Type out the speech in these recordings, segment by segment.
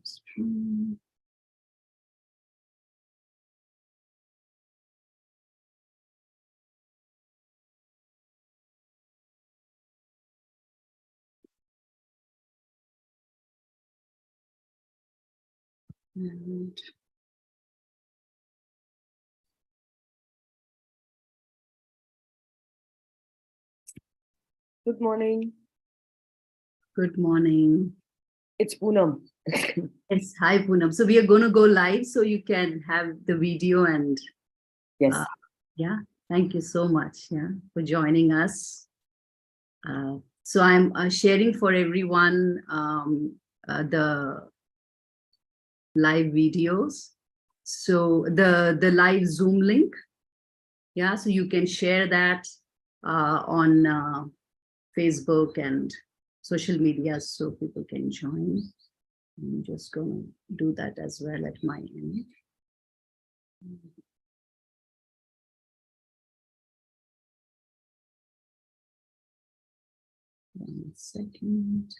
stream. And good morning. Good morning. It's Poonam. Yes, hi Poonam. So we are going to go live so you can have the video and Yes. Yeah, thank you so much for joining us. So I'm sharing for everyone the live videos. So the live Zoom link, so you can share that on Facebook and social media so people can join. I'm just going to do that as well at my end. One second.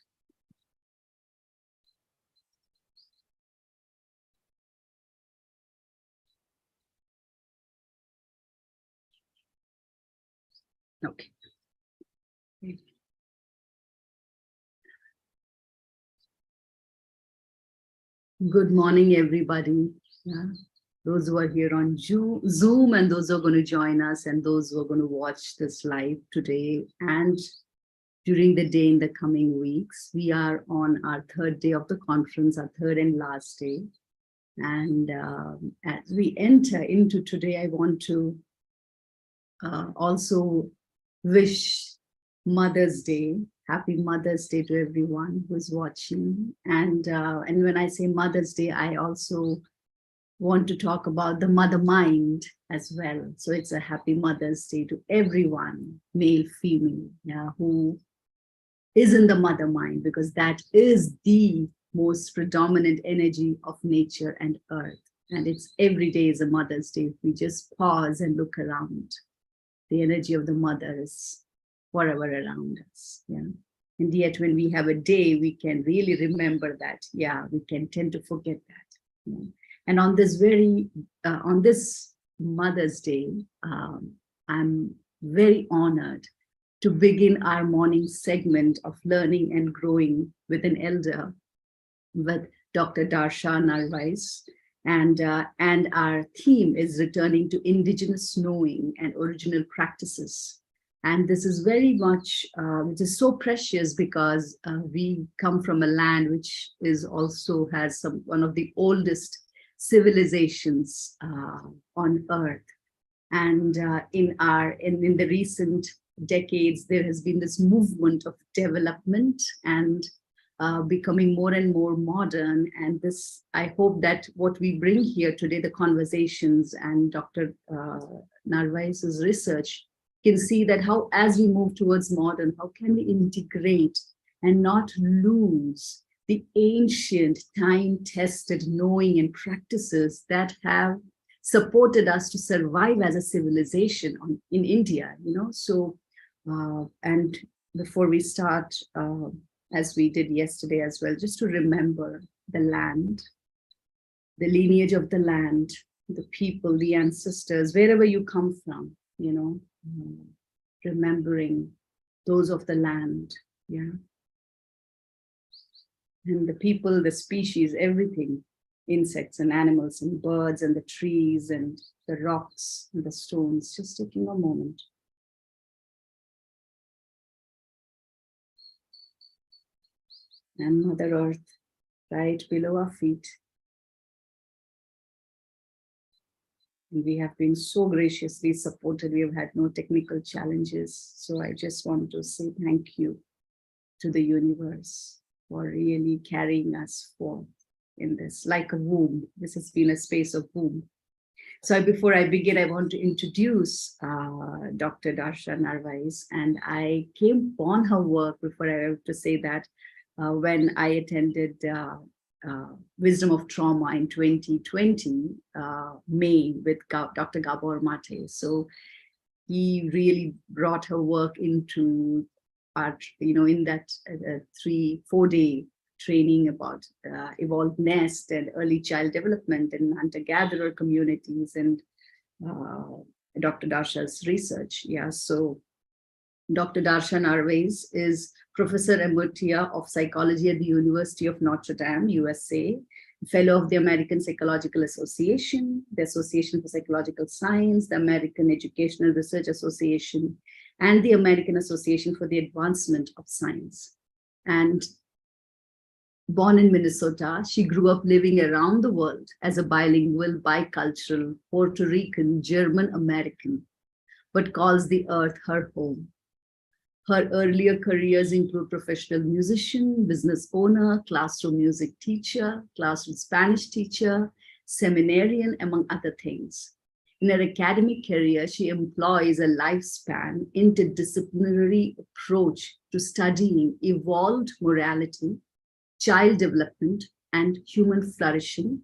Okay. Good morning, everybody. Those who are here on Zoom and those who are going to join us and those who are going to watch this live today and during the day in the coming weeks. We are on our third day of the conference, our third and last day. And as we enter into today, I want to also wish Mother's Day. Happy Mother's Day to everyone who's watching. And when I say Mother's Day, I also want to talk about the mother mind as well. So it's a happy Mother's Day to everyone, male, female, who is in the mother mind, because that is the most predominant energy of nature and earth. And it's every day is a Mother's Day. If we just pause and look around, the energy of the mother is forever around us. And yet when we have a day, we can really remember that. We can tend to forget that. And on this on this Mother's Day, I'm very honored to begin our morning segment of learning and growing with an elder, with Dr. Darcia Narvaez. And our theme is returning to Indigenous knowing and original practices. And this is very much, which is so precious because we come from a land which is also has one of the oldest civilizations on earth. And in the recent decades, there has been this movement of development and becoming more and more modern. And this, I hope that what we bring here today, the conversations and Dr. Narvaez's research, can see that how, as we move towards modern, how can we integrate and not lose the ancient, time-tested knowing and practices that have supported us to survive as a civilization in India, So, and before we start, as we did yesterday as well, just to remember the land, the lineage of the land, the people, the ancestors, wherever you come from, remembering those of the land, and the people, the species, everything, insects and animals and birds and the trees and the rocks and the stones, just taking a moment. And Mother Earth right below our feet. And we have been so graciously supported. We have had no technical challenges. So I just want to say thank you to the universe for really carrying us forth in this, like a womb. This has been a space of womb. So before I begin, I want to introduce Dr. Darcia Narvaez. And I came upon her work, before I have to say that, when I attended Wisdom of Trauma in 2020, May, with Dr. Gabor Mate. So he really brought her work into our, in that 3-4 day training about evolved nest and early child development in hunter-gatherer communities, and Dr. Darcia's research. Yeah, so Dr. Darcia Narvaez is Professor Emerita of Psychology at the University of Notre Dame, USA, Fellow of the American Psychological Association, the Association for Psychological Science, the American Educational Research Association, and the American Association for the Advancement of Science. And born in Minnesota, she grew up living around the world as a bilingual, bicultural, Puerto Rican, German American, but calls the earth her home. Her earlier careers include professional musician, business owner, classroom music teacher, classroom Spanish teacher, seminarian, among other things. In her academic career, she employs a lifespan interdisciplinary approach to studying evolved morality, child development, and human flourishing,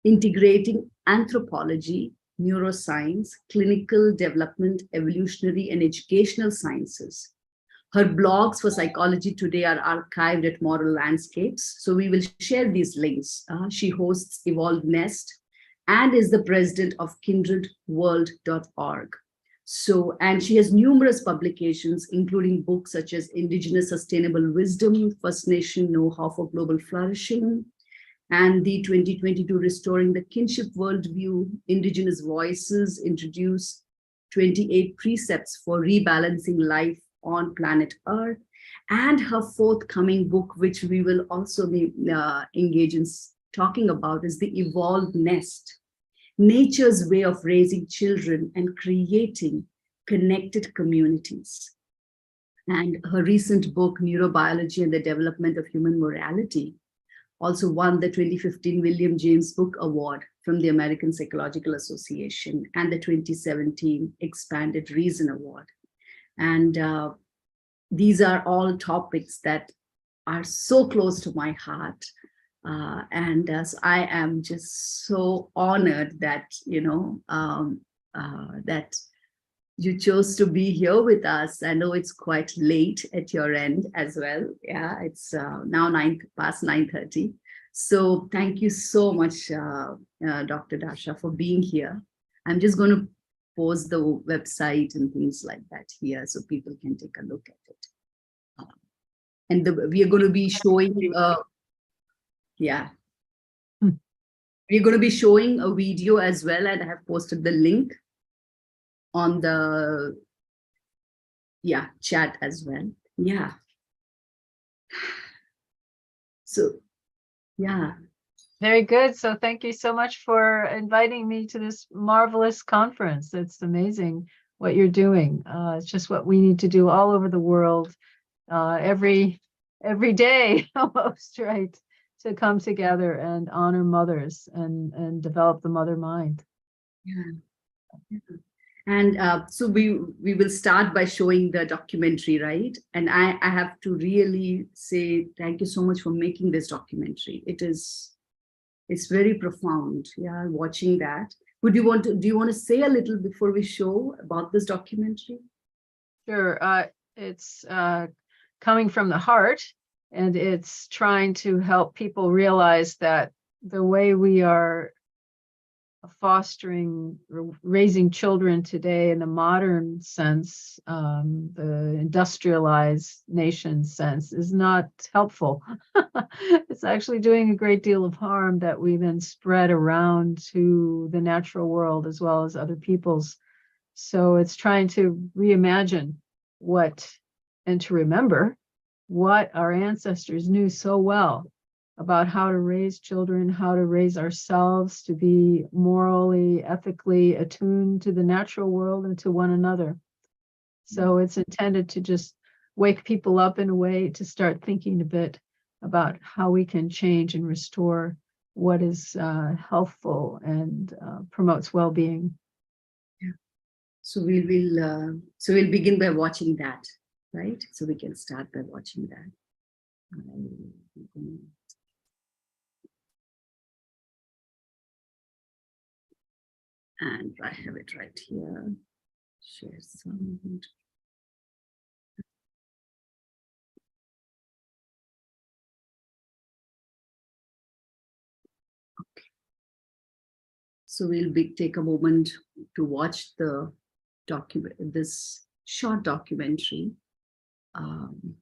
integrating anthropology, neuroscience, clinical development, evolutionary, and educational sciences. Her blogs for Psychology Today are archived at Moral Landscapes, so we will share these links. She hosts Evolved Nest and is the president of kindredworld.org. So, and she has numerous publications, including books such as Indigenous Sustainable Wisdom, First Nation Know-How for Global Flourishing, and the 2022 Restoring the Kinship Worldview, Indigenous Voices Introduce 28 Precepts for Rebalancing Life on Planet Earth, and her forthcoming book, which we will also be engage in talking about, is The Evolved Nest, Nature's Way of Raising Children and Creating Connected Communities. And her recent book, Neurobiology and the Development of Human Morality, also won the 2015 William James Book Award from the American Psychological Association and the 2017 Expanded Reason Award. And these are all topics that are so close to my heart. And so I am just so honored that, that you chose to be here with us. I know it's quite late at your end as well. Yeah, it's now past 9:30. So thank you so much, Dr. Darcia, for being here. I'm just going to post the website and things like that here so people can take a look at it. And we are going to be showing, we're going to be showing a video as well, and I have posted the link on the chat as well. Yeah. So, yeah. Very good. So thank you so much for inviting me to this marvelous conference. It's amazing what you're doing. It's just what we need to do all over the world, every day almost, right? To come together and honor mothers and develop the mother mind. Yeah. And so we will start by showing the documentary, right? And I have to really say thank you so much for making this documentary. It's very profound. Yeah, watching that. Do you want to say a little before we show about this documentary? Sure. It's coming from the heart, and it's trying to help people realize that the way we are fostering, raising children today in the modern sense, the industrialized nation sense, is not helpful. It's actually doing a great deal of harm that we then spread around to the natural world as well as other peoples. So it's trying to reimagine and to remember what our ancestors knew so well about how to raise children, how to raise ourselves to be morally, ethically attuned to the natural world and to one another. So it's intended to just wake people up in a way to start thinking a bit about how we can change and restore what is healthful and promotes well-being. Yeah. So we'll begin by watching that, right? So we can start by watching that. And I have it right here. Share sound. So we'll take a moment to watch the this short documentary on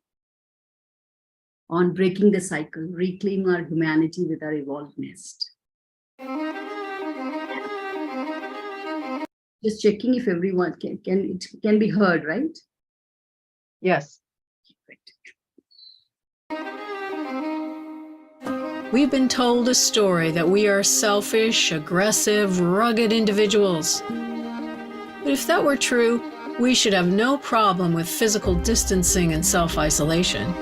breaking the cycle, reclaiming our humanity with our evolved nest. Just checking if everyone it can be heard, right? Yes. We've been told a story that we are selfish, aggressive, rugged individuals. But if that were true, we should have no problem with physical distancing and self-isolation.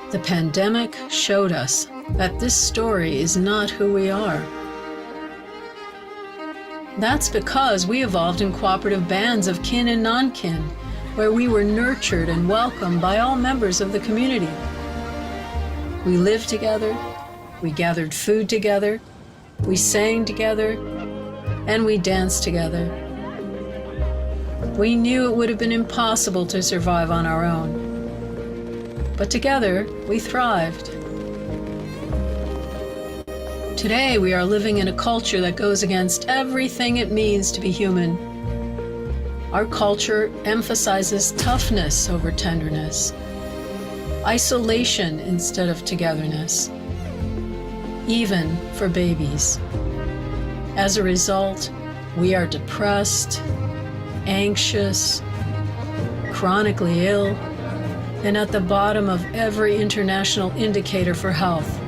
The pandemic showed us that this story is not who we are. That's because we evolved in cooperative bands of kin and non-kin, where we were nurtured and welcomed by all members of the community. We lived together, we gathered food together, we sang together, and we danced together. We knew it would have been impossible to survive on our own. But together, we thrived. Today, we are living in a culture that goes against everything it means to be human. Our culture emphasizes toughness over tenderness, isolation instead of togetherness, even for babies. As a result, we are depressed, anxious, chronically ill, and at the bottom of every international indicator for health.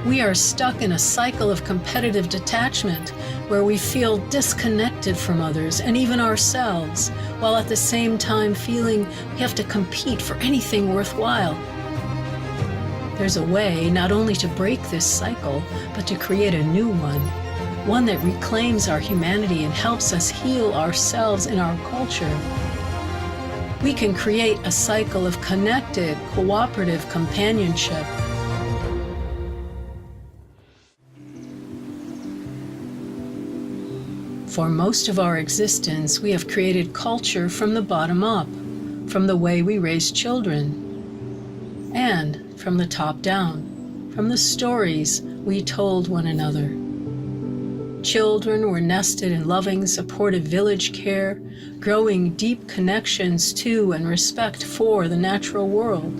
We are stuck in a cycle of competitive detachment where we feel disconnected from others and even ourselves, while at the same time feeling we have to compete for anything worthwhile. There's a way not only to break this cycle, but to create a new one that reclaims our humanity and helps us heal ourselves in our culture. We can create a cycle of connected, cooperative companionship. For most of our existence, we have created culture from the bottom up, from the way we raise children, and from the top down, from the stories we told one another. Children were nested in loving, supportive village care, growing deep connections to and respect for the natural world.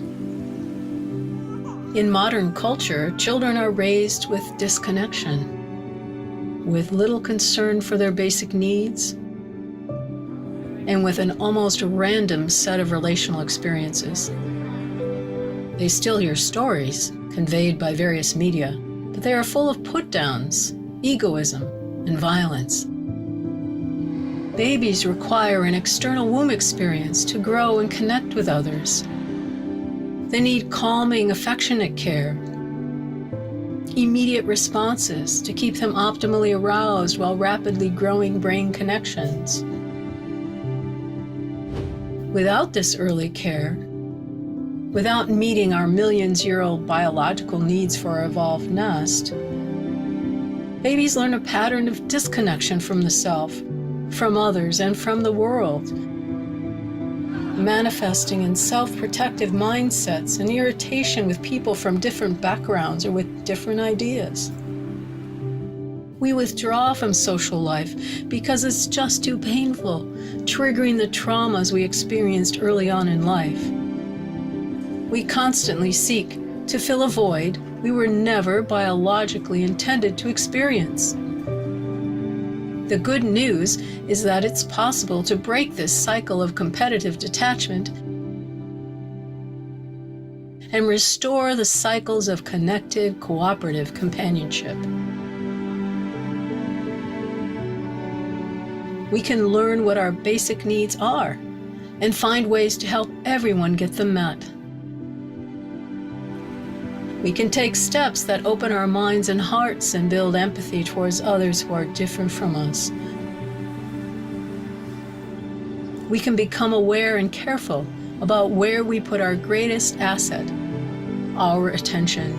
In modern culture, children are raised with disconnection, with little concern for their basic needs, and with an almost random set of relational experiences. They still hear stories conveyed by various media, but they are full of put-downs, egoism, and violence. Babies require an external womb experience to grow and connect with others. They need calming, affectionate care, immediate responses to keep them optimally aroused while rapidly growing brain connections. Without this early care, without meeting our millions-year-old biological needs for our evolved nest, babies learn a pattern of disconnection from the self, from others, and from the world, manifesting in self-protective mindsets and irritation with people from different backgrounds or with different ideas. We withdraw from social life because it's just too painful, triggering the traumas we experienced early on in life. We constantly seek to fill a void we were never biologically intended to experience. The good news is that it's possible to break this cycle of competitive detachment and restore the cycles of connected, cooperative companionship. We can learn what our basic needs are and find ways to help everyone get them met. We can take steps that open our minds and hearts and build empathy towards others who are different from us. We can become aware and careful about where we put our greatest asset, our attention.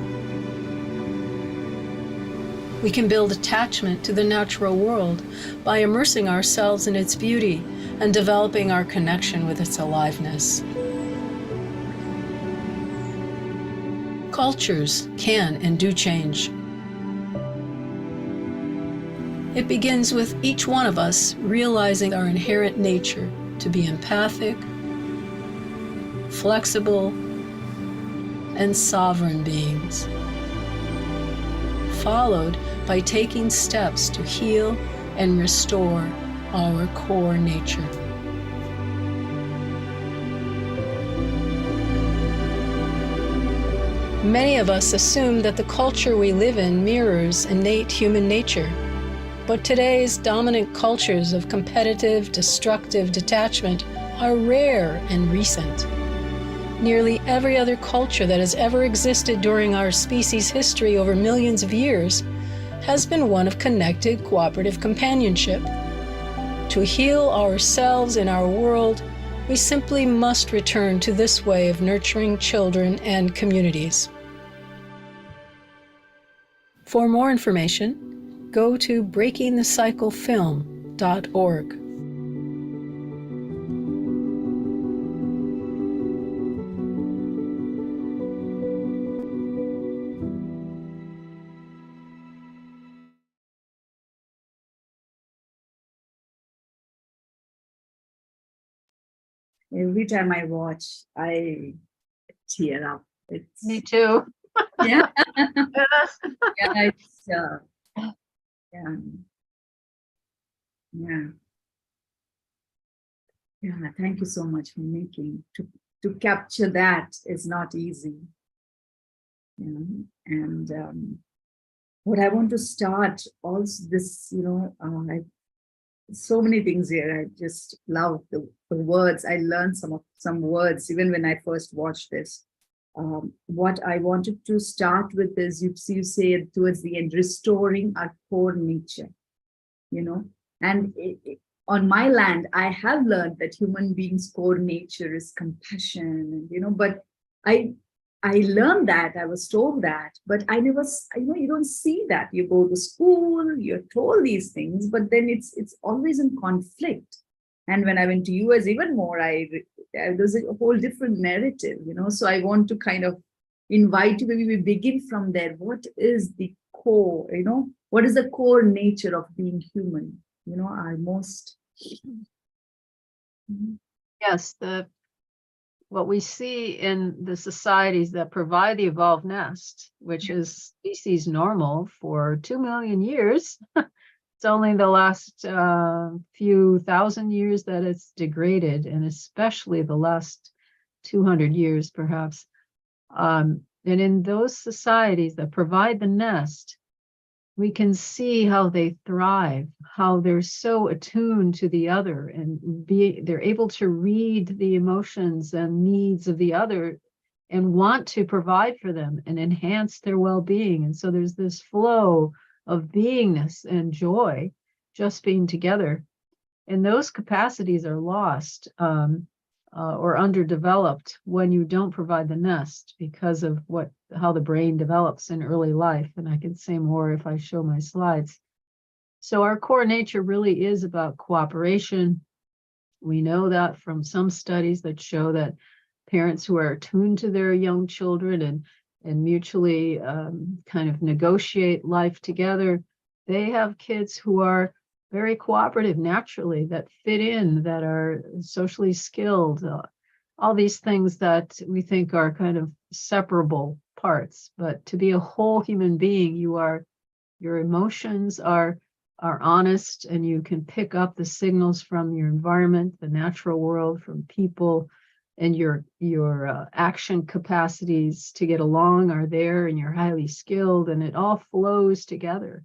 We can build attachment to the natural world by immersing ourselves in its beauty and developing our connection with its aliveness. Cultures can and do change. It begins with each one of us realizing our inherent nature to be empathic, flexible, and sovereign beings, followed by taking steps to heal and restore our core nature. Many of us assume that the culture we live in mirrors innate human nature. But today's dominant cultures of competitive, destructive detachment are rare and recent. Nearly every other culture that has ever existed during our species' history over millions of years has been one of connected, cooperative companionship. To heal ourselves and our world, we simply must return to this way of nurturing children and communities. For more information, go to breakingthecyclefilm.org. Every time I watch, I tear up. It's Me too. yeah, Yes. yeah, it's yeah, yeah, yeah. Thank you so much for making to capture that is not easy. You know, and what I want to start also this, so many things here. I just love the words. I learned some words even when I first watched this. What I wanted to start with is you say towards the end, restoring our core nature, and on my land, I have learned that human beings' core nature is compassion, but I learned that, I was told that, but I never, you don't see that. You go to school, you're told these things, but then it's always in conflict. And when I went to US even more, there's a whole different narrative, so I want to kind of invite you, maybe we begin from there. What is the core, what is the core nature of being human, our most. Yes, what we see in the societies that provide the evolved nest, which is species normal for 2 million years. It's only the last few thousand years that it's degraded, and especially the last 200 years, perhaps. And in those societies that provide the nest, we can see how they thrive, how they're so attuned to the other, and they're able to read the emotions and needs of the other and want to provide for them and enhance their well-being. And so there's this flow of beingness and joy just being together. And those capacities are lost or underdeveloped when you don't provide the nest because of how the brain develops in early life. And I can say more if I show my slides. So our core nature really is about cooperation. We know that from some studies that show that parents who are attuned to their young children and mutually kind of negotiate life together, they have kids who are very cooperative naturally, that fit in, that are socially skilled, all these things that we think are kind of separable parts. But to be a whole human being, your emotions are honest, and you can pick up the signals from your environment, the natural world, from people, and your action capacities to get along are there, and you're highly skilled, and it all flows together.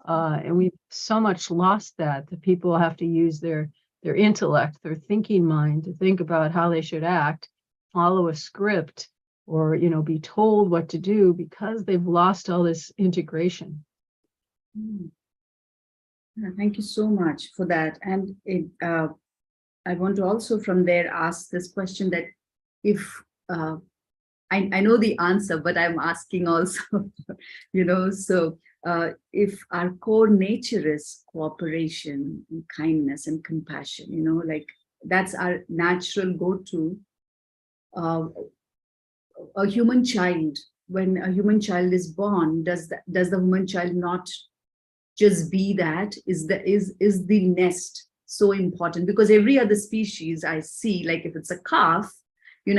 And we've so much lost that people have to use their intellect, their thinking mind to think about how they should act, follow a script, or, be told what to do because they've lost all this integration. Thank you so much for that. And I want to also from there ask this question that if, I know the answer, but I'm asking also, so if our core nature is cooperation and kindness and compassion, like that's our natural go-to, a human child, when a human child is born, does the human child not just be that? Is the nest so important? Because every other species I see, like if it's a calf,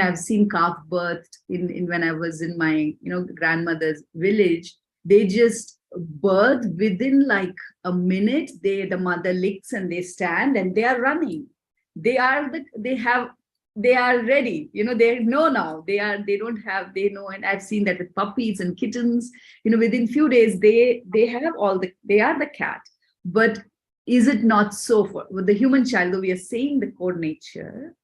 I've seen calf birthed in when I was in my, grandmother's village. They just birth within like a minute. The mother licks and they stand and they are running. They are ready. They know now. They know. And I've seen that with puppies and kittens. Within few days they are the cat. But is it not so for with the human child? Though we are saying the core nature,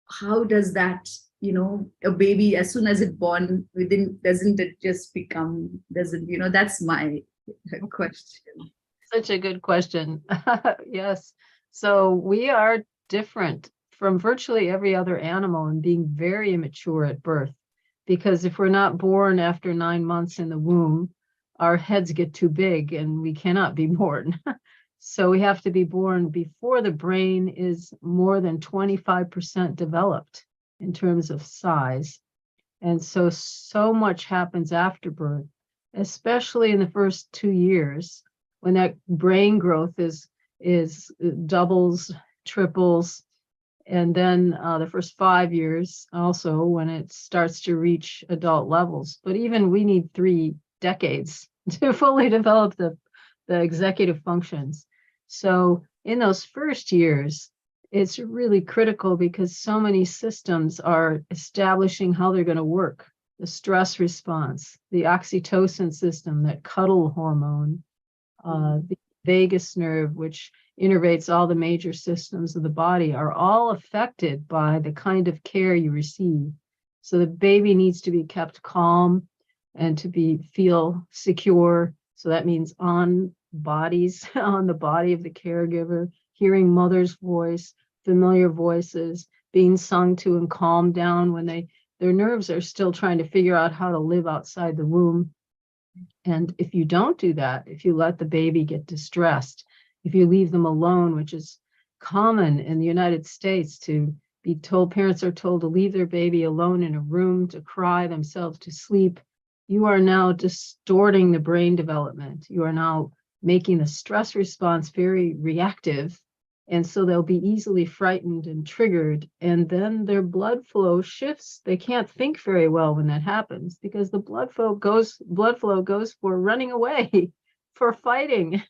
how does that, a baby, as soon as it's born, doesn't it just become, that's my question. Such a good question. Yes. So we are different from virtually every other animal in being very immature at birth, because if we're not born after 9 months in the womb, our heads get too big and we cannot be born. So we have to be born before the brain is more than 25% developed in terms of size. And so much happens after birth, especially in the first 2 years, when that brain growth is doubles, triples, and then the first 5 years also when it starts to reach adult levels. But even we need 3 decades to fully develop the executive functions. So in those first years, it's really critical because so many systems are establishing how they're going to work. The stress response, the oxytocin system, that cuddle hormone, the vagus nerve, which innervates all the major systems of the body, are all affected by the kind of care you receive. So the baby needs to be kept calm and to feel secure. So that means on the body of the caregiver, hearing mother's voice, familiar voices, being sung to and calmed down when their nerves are still trying to figure out how to live outside the womb. And if you don't do that, if you let the baby get distressed, if you leave them alone, which is common in the United States to be told, parents are told to leave their baby alone in a room to cry themselves to sleep, you are now distorting the brain development. You are now making the stress response very reactive. And so they'll be easily frightened and triggered. And then their blood flow shifts. They can't think very well when that happens because the blood flow goes for running away, for fighting.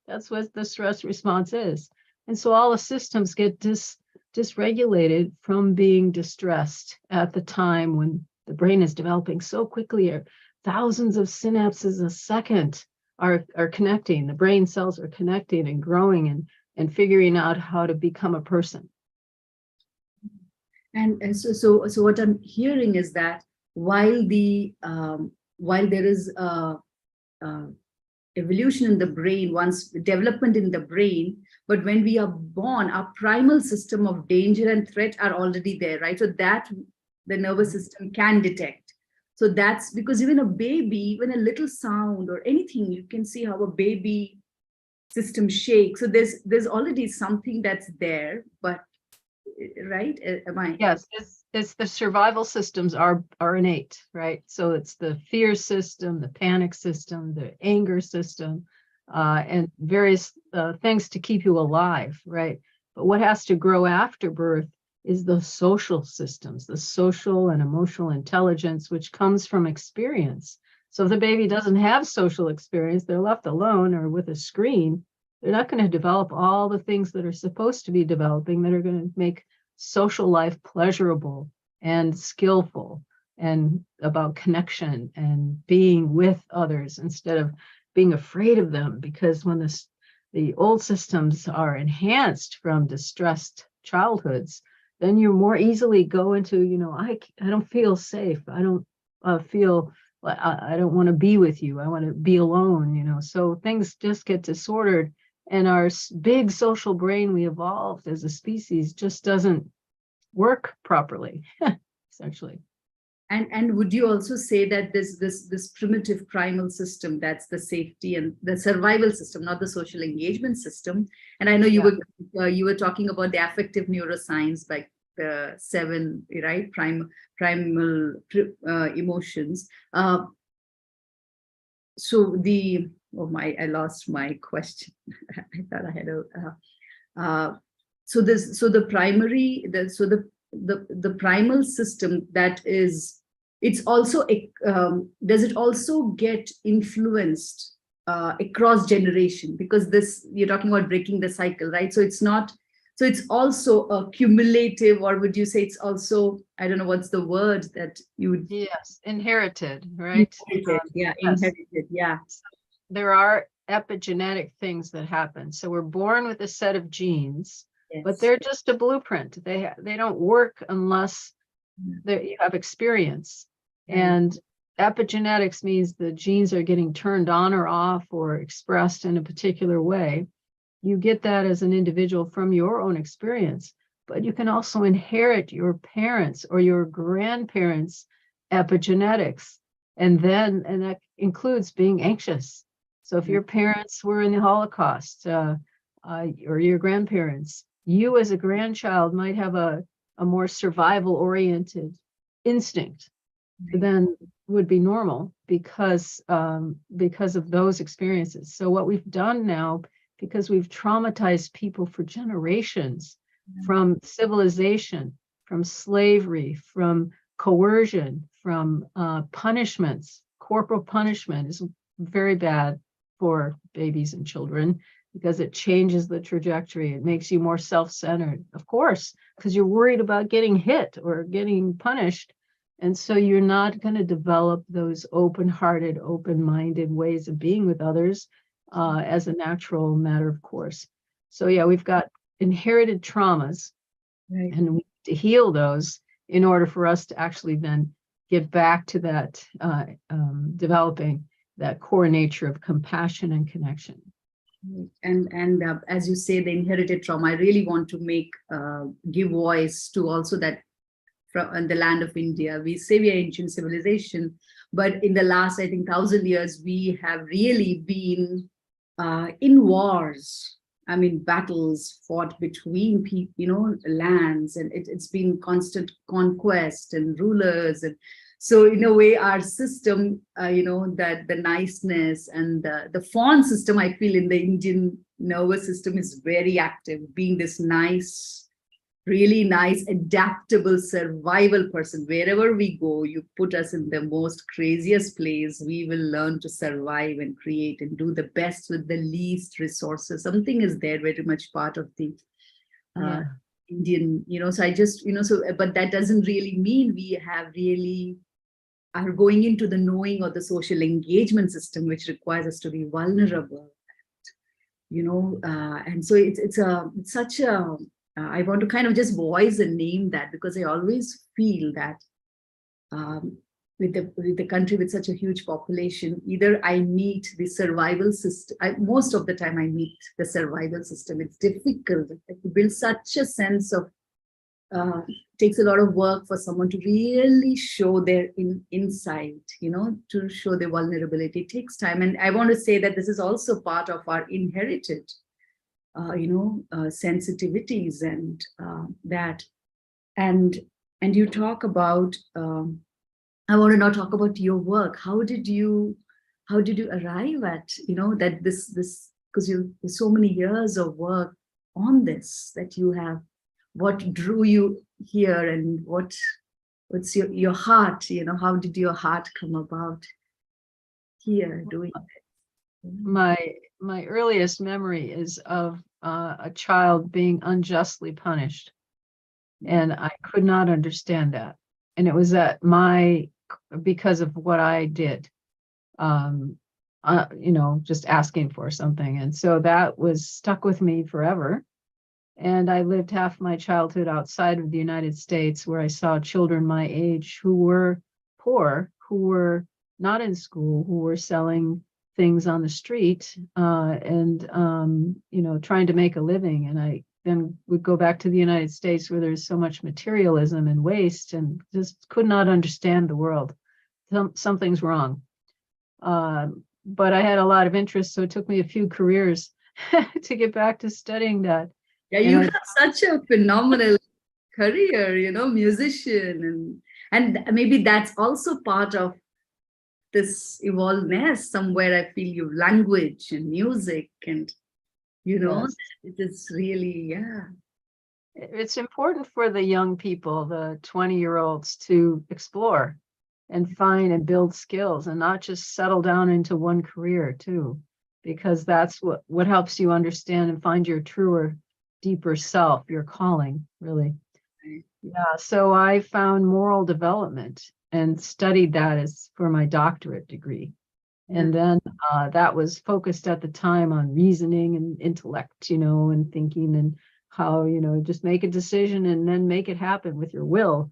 That's what the stress response is. And so all the systems get dysregulated from being distressed at the time when the brain is developing so quickly. Thousands of synapses a second are connecting. The brain cells are connecting and growing and figuring out how to become a person. And so what I'm hearing is that while there is evolution in the brain, once development in the brain, but when we are born, our primal system of danger and threat are already there, right? So that the nervous system can detect. So that's because even a baby, even a little sound or anything, you can see how a baby system shakes. So there's already something that's there, but right? Am I? Yes, it's the survival systems are innate, right? So it's the fear system, the panic system, the anger system, and various things to keep you alive, right? But what has to grow after birth is the social systems, the social and emotional intelligence, which comes from experience. So if the baby doesn't have social experience, they're left alone or with a screen, they're not going to develop all the things that are supposed to be developing that are going to make social life pleasurable and skillful and about connection and being with others instead of being afraid of them. Because when the old systems are enhanced from distressed childhoods, then you more easily go into, I don't feel safe. I don't feel, I don't want to be with you. I want to be alone, so things just get disordered. And our big social brain we evolved as a species just doesn't work properly, essentially. And would you also say that this primitive primal system, that's the safety and the survival system, not the social engagement system? And I know you were talking about the affective neuroscience, like the 7, right, primal emotions. So the I lost my question. I thought I had so the primary, the primal system that is, it's also, does it also get influenced across generation? Because this, you're talking about breaking the cycle, right? So it's not, so it's also a cumulative, or would you say it's also, I don't know, what's the word that you would. Yes, inherited, right? Inherited, yeah, yes. inherited, yeah. There are epigenetic things that happen. So we're born with a set of genes, Yes. but they're just a blueprint. They don't work unless you have experience. Right. And epigenetics means the genes are getting turned on or off or expressed in a particular way. You get that as an individual from your own experience, but you can also inherit your parents or your grandparents' epigenetics. And that includes being anxious. So if your parents were in the Holocaust, or your grandparents, you as a grandchild might have a more survival-oriented instinct than would be normal because of those experiences. So what we've done now, because we've traumatized people for generations, from civilization, from slavery, from coercion, from punishments. Corporal punishment is very bad for babies and children because it changes the trajectory. It makes you more self-centered, of course, because you're worried about getting hit or getting punished. And so you're not going to develop those open-hearted, open-minded ways of being with others as a natural matter of course. So yeah, we've got inherited traumas, Right. and we need to heal those in order for us to actually then give back to that, developing that core nature of compassion and connection. And as you say, the inherited trauma, I really want to give voice to also that from the land of India. We say we are ancient civilization, but in the last, I think, 1,000 years, we have really been in wars. I mean, battles fought between people, lands, and it's been constant conquest and rulers. And so in a way, our system, that the niceness and the fawn system, I feel in the Indian nervous system is very active, being this nice, really nice, adaptable, survival person. Wherever we go, you put us in the most craziest place, we will learn to survive and create and do the best with the least resources. Something is there very much part of the Indian, so I just, but that doesn't really mean we have really are going into the knowing or the social engagement system, which requires us to be vulnerable, and so it's such a, I want to kind of just voice and name that, because I always feel that with the country with such a huge population, either I meet the survival system. Most of the time I meet the survival system. It's difficult to build such a sense of, takes a lot of work for someone to really show their insight, to show their vulnerability. It takes time. And I want to say that this is also part of our inherited sensitivities and that, and you talk about, I want to now talk about your work. How did you arrive at, that this, because there's so many years of work on this that you have, what drew you here, and what's your heart, how did your heart come about here doing it? My earliest memory is of a child being unjustly punished, and I could not understand that. And it was because of what I did, just asking for something. And so that was stuck with me forever. And I lived half my childhood outside of the United States, where I saw children my age who were poor, who were not in school, who were selling things on the street, and trying to make a living. And I then would go back to the United States, where there's so much materialism and waste, and just could not understand the world. Something's wrong. But I had a lot of interest, so it took me a few careers to get back to studying that. Yeah, you have such a phenomenal career, musician, and maybe that's also part of this evolvedness. Somewhere I feel you language and music and, Yes. it is really, yeah. It's important for the young people, the 20-year-olds, to explore and find and build skills and not just settle down into one career too, because that's what helps you understand and find your truer, deeper self, your calling, really. Right. Yeah, so I found moral development and studied that as for my doctorate degree. And then that was focused at the time on reasoning and intellect, and thinking and how, just make a decision and then make it happen with your will.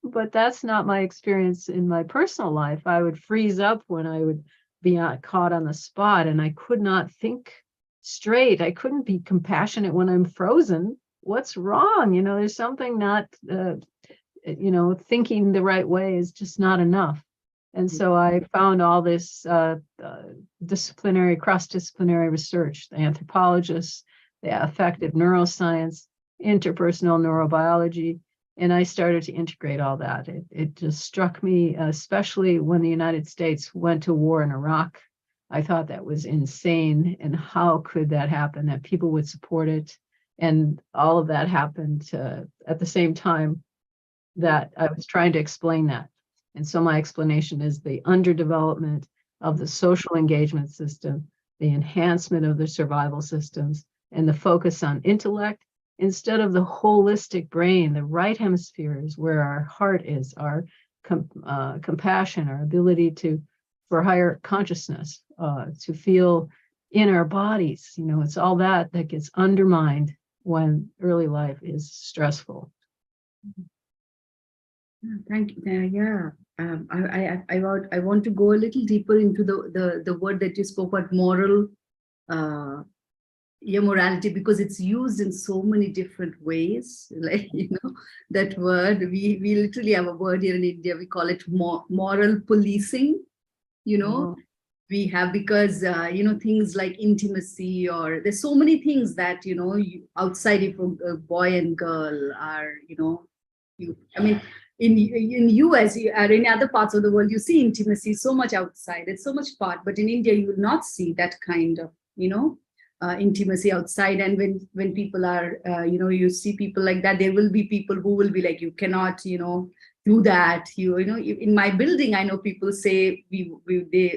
But that's not my experience in my personal life. I would freeze up when I would be caught on the spot, and I could not think straight. I couldn't be compassionate when I'm frozen. What's wrong? There's something not, thinking the right way is just not enough. And so I found all this cross-disciplinary research, the anthropologists, the affective neuroscience, interpersonal neurobiology, and I started to integrate all that. It just struck me, especially when the United States went to war in Iraq. I thought that was insane, and how could that happen, that people would support it? And all of that happened at the same time that I was trying to explain that. And so my explanation is the underdevelopment of the social engagement system, the enhancement of the survival systems, and the focus on intellect instead of the holistic brain. The right hemisphere is where our heart is, our compassion, our ability for higher consciousness, to feel in our bodies. It's all that gets undermined when early life is stressful. Thank you. Yeah. I want to go a little deeper into the word that you spoke about, moral, morality, because it's used in so many different ways. Like, that word, we literally have a word here in India, we call it moral policing, we have, because, things like intimacy, or there's so many things that, outside, if a boy and girl are, in US or in other parts of the world, you see intimacy so much outside. It's so much part, but in India, you will not see that kind of, intimacy outside. And when people are, you see people like that, there will be people who will be like, you cannot, do that. In my building, I know people say they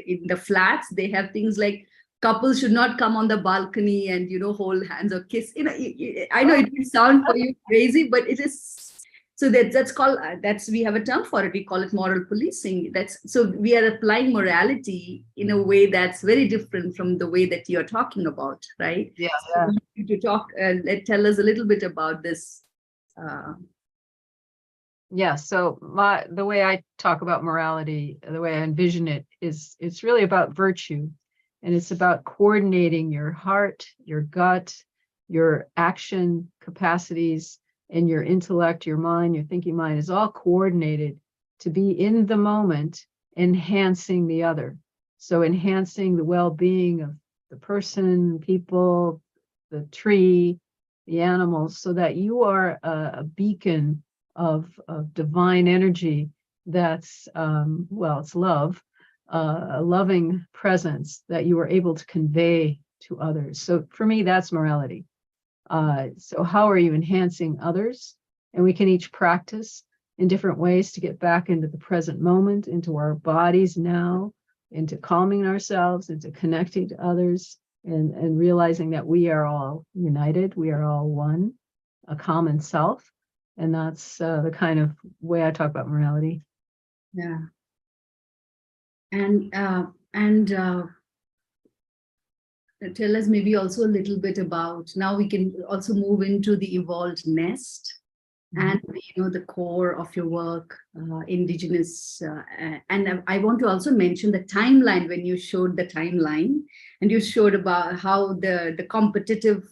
in the flats, they have things like couples should not come on the balcony and, hold hands or kiss. I know it will sound for you crazy, but it is. So that's called, we have a term for it. We call it moral policing. So we are applying morality in a way that's very different from the way that you're talking about, right? Yeah. So to talk, tell us a little bit about this. Yeah. So the way I talk about morality, the way I envision it is, it's really about virtue, and it's about coordinating your heart, your gut, your action capacities, and your intellect, your mind, your thinking mind is all coordinated to be in the moment, enhancing the other. So enhancing the well-being of the person, people, the tree, the animals, so that you are a beacon of divine energy that's, it's love, a loving presence that you are able to convey to others. So for me, that's morality. So how are you enhancing others? And we can each practice in different ways to get back into the present moment, into our bodies now, into calming ourselves, into connecting to others, and realizing that we are all united, we are all one, a common self. And that's the kind of way I talk about morality. Yeah. And tell us maybe also a little bit about, now we can also move into the evolved nest, and the core of your work, Indigenous. And I want to also mention the timeline, when you showed the timeline, and you showed about how the competitive,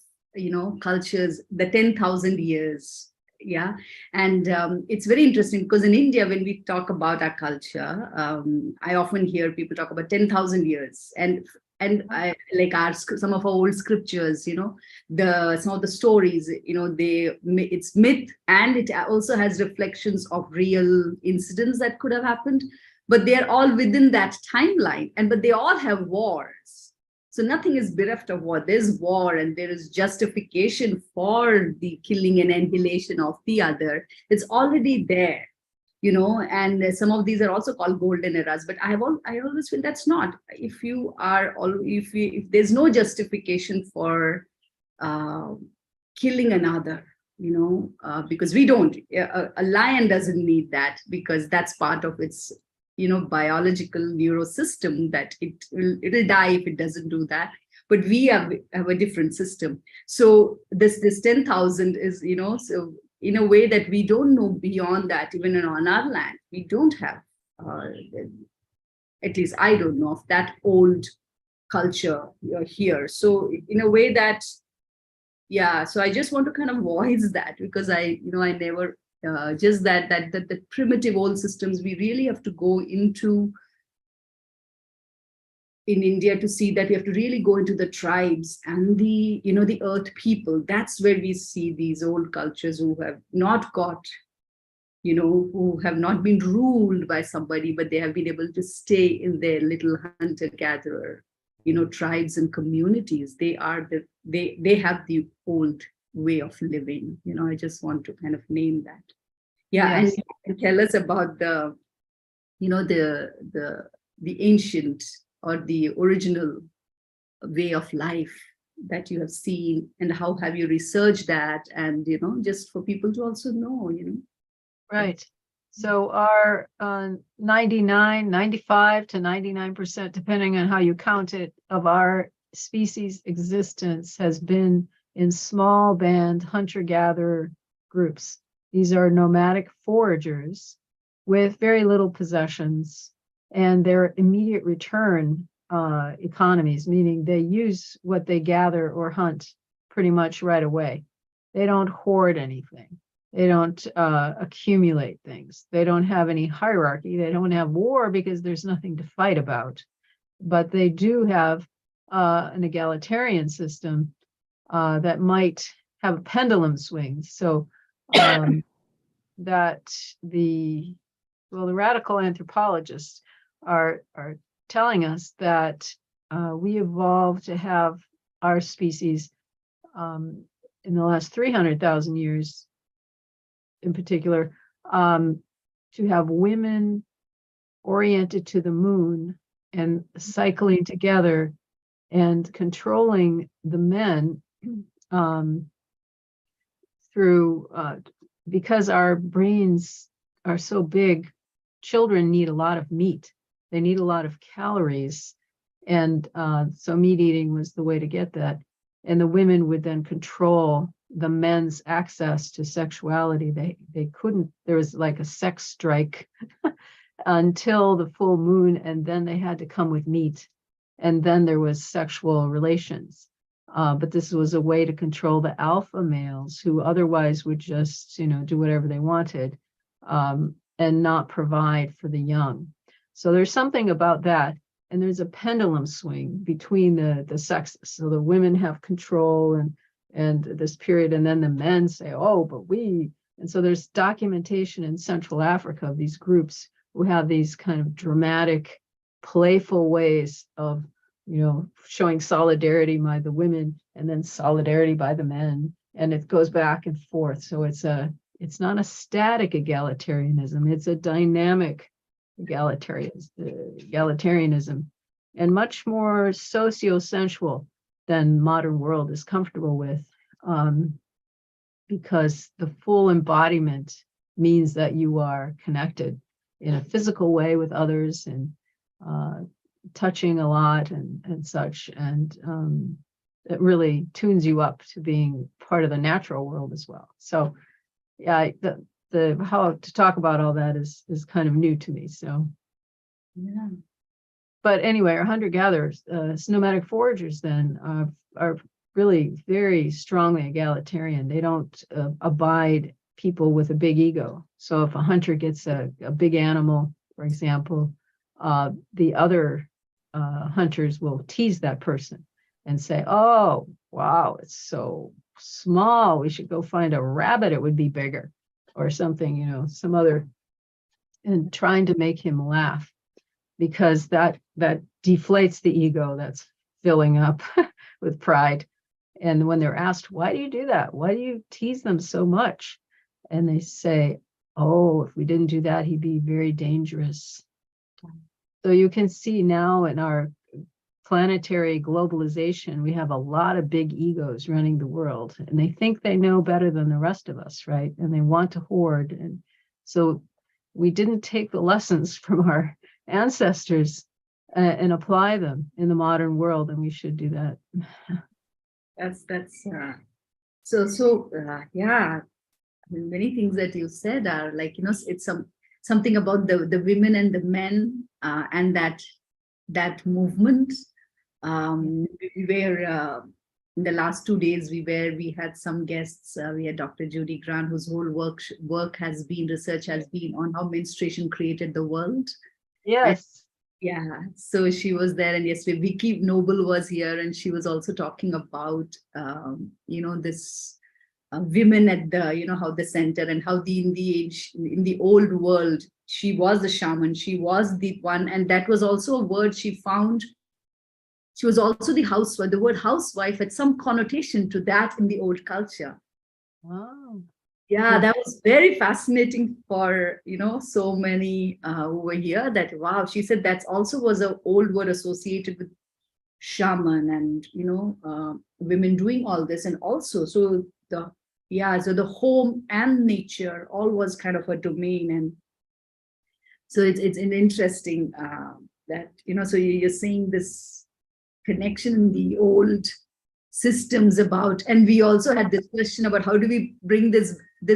cultures, the 10,000 years. Yeah. And it's very interesting, because in India, when we talk about our culture, I often hear people talk about 10,000 years, and I like some of our old scriptures, some of the stories, it's myth, and it also has reflections of real incidents that could have happened. but they are all within that timeline, but they all have wars. So nothing is bereft of war. There's war, and there is justification for the killing and annihilation of the other. It's already there, and some of these are also called golden eras. But I always feel that's not. If there's no justification for killing another, because we don't. A lion doesn't need that, because that's part of its biological neurosystem, that it'll die if it doesn't do that. But we have a different system. So this 10,000 is, so in a way that we don't know beyond that. Even on our land, we don't have, at least I don't know of that old culture here. So in a way that, yeah, so I just want to kind of voice that, because I never, just that the primitive old systems, we really have to go into in India to see that. We have to really go into the tribes and the earth people. That's where we see these old cultures who have not got, who have not been ruled by somebody, but they have been able to stay in their little hunter-gatherer, tribes and communities. They have the old way of living. I just want to kind of name that. Yeah, Yes. and tell us about the ancient or the original way of life that you have seen, and how have you researched that, and just for people to also know. Right. So our 95 to 99%, depending on how you count it, of our species existence has been in small band hunter-gatherer groups. These are nomadic foragers with very little possessions, and their immediate return economies, meaning they use what they gather or hunt pretty much right away. They don't hoard anything. They don't accumulate things. They don't have any hierarchy. They don't have war, because there's nothing to fight about. But they do have an egalitarian system that might have a pendulum swing. So that the radical anthropologists are telling us that we evolved to have our species in the last 300,000 years in particular, to have women oriented to the moon and cycling together and controlling the men through, because our brains are so big, children need a lot of meat. They need a lot of calories. And so meat eating was the way to get that. And the women would then control the men's access to sexuality. They couldn't, there was like a sex strike until the full moon, and then they had to come with meat. And then there was sexual relations. But this was a way to control the alpha males, who otherwise would just, do whatever they wanted, and not provide for the young. So there's something about that. And there's a pendulum swing between the sexes. So the women have control and this period, and then the men say, oh, but we, and so there's documentation in Central Africa of these groups who have these kind of dramatic, playful ways of, showing solidarity by the women and then solidarity by the men. And it goes back and forth. So it's not a static egalitarianism, it's a dynamic egalitarianism, and much more socio-sensual than modern world is comfortable with, because the full embodiment means that you are connected in a physical way with others, and touching a lot and such, and it really tunes you up to being part of the natural world as well. So yeah, the how to talk about all that is kind of new to me. So Yeah. but anyway, our hunter-gatherers, nomadic foragers then are really very strongly egalitarian. They don't abide people with a big ego. So if a hunter gets a big animal, for example, the other hunters will tease that person and say, oh, wow, it's so small. We should go find a rabbit. It would be bigger, or something, some other, and trying to make him laugh. because that deflates the ego that's filling up with pride. And when they're asked, why do you do that? Why do you tease them so much? And they say, oh, if we didn't do that, he'd be very dangerous. So you can see now in our planetary globalization, we have a lot of big egos running the world, and they think they know better than the rest of us, right? And they want to hoard. And so we didn't take the lessons from our ancestors and apply them in the modern world, and we should do that. Yeah. I mean, many things that you said are like, it's something about the women and the men, and that movement. We were in the last 2 days, we had some guests. We had Dr. Judy Grant, whose whole research has been on how menstruation created the world. Yes. Yeah, so she was there, and yesterday Vicky Noble was here, and she was also talking about this women at the how the center, and how in the old world she was the shaman, she was the one, and that was also a word she found. She was also the housewife. The word housewife had some connotation to that in the old culture. Wow. Yeah, that was very fascinating for, so many who were here, that, wow, she said that also was an old word associated with shaman and, women doing all this. And also, so the home and nature all was kind of a domain. And so it's an interesting that, so you're saying this connection in the old systems about, and we also had this question about how do we bring this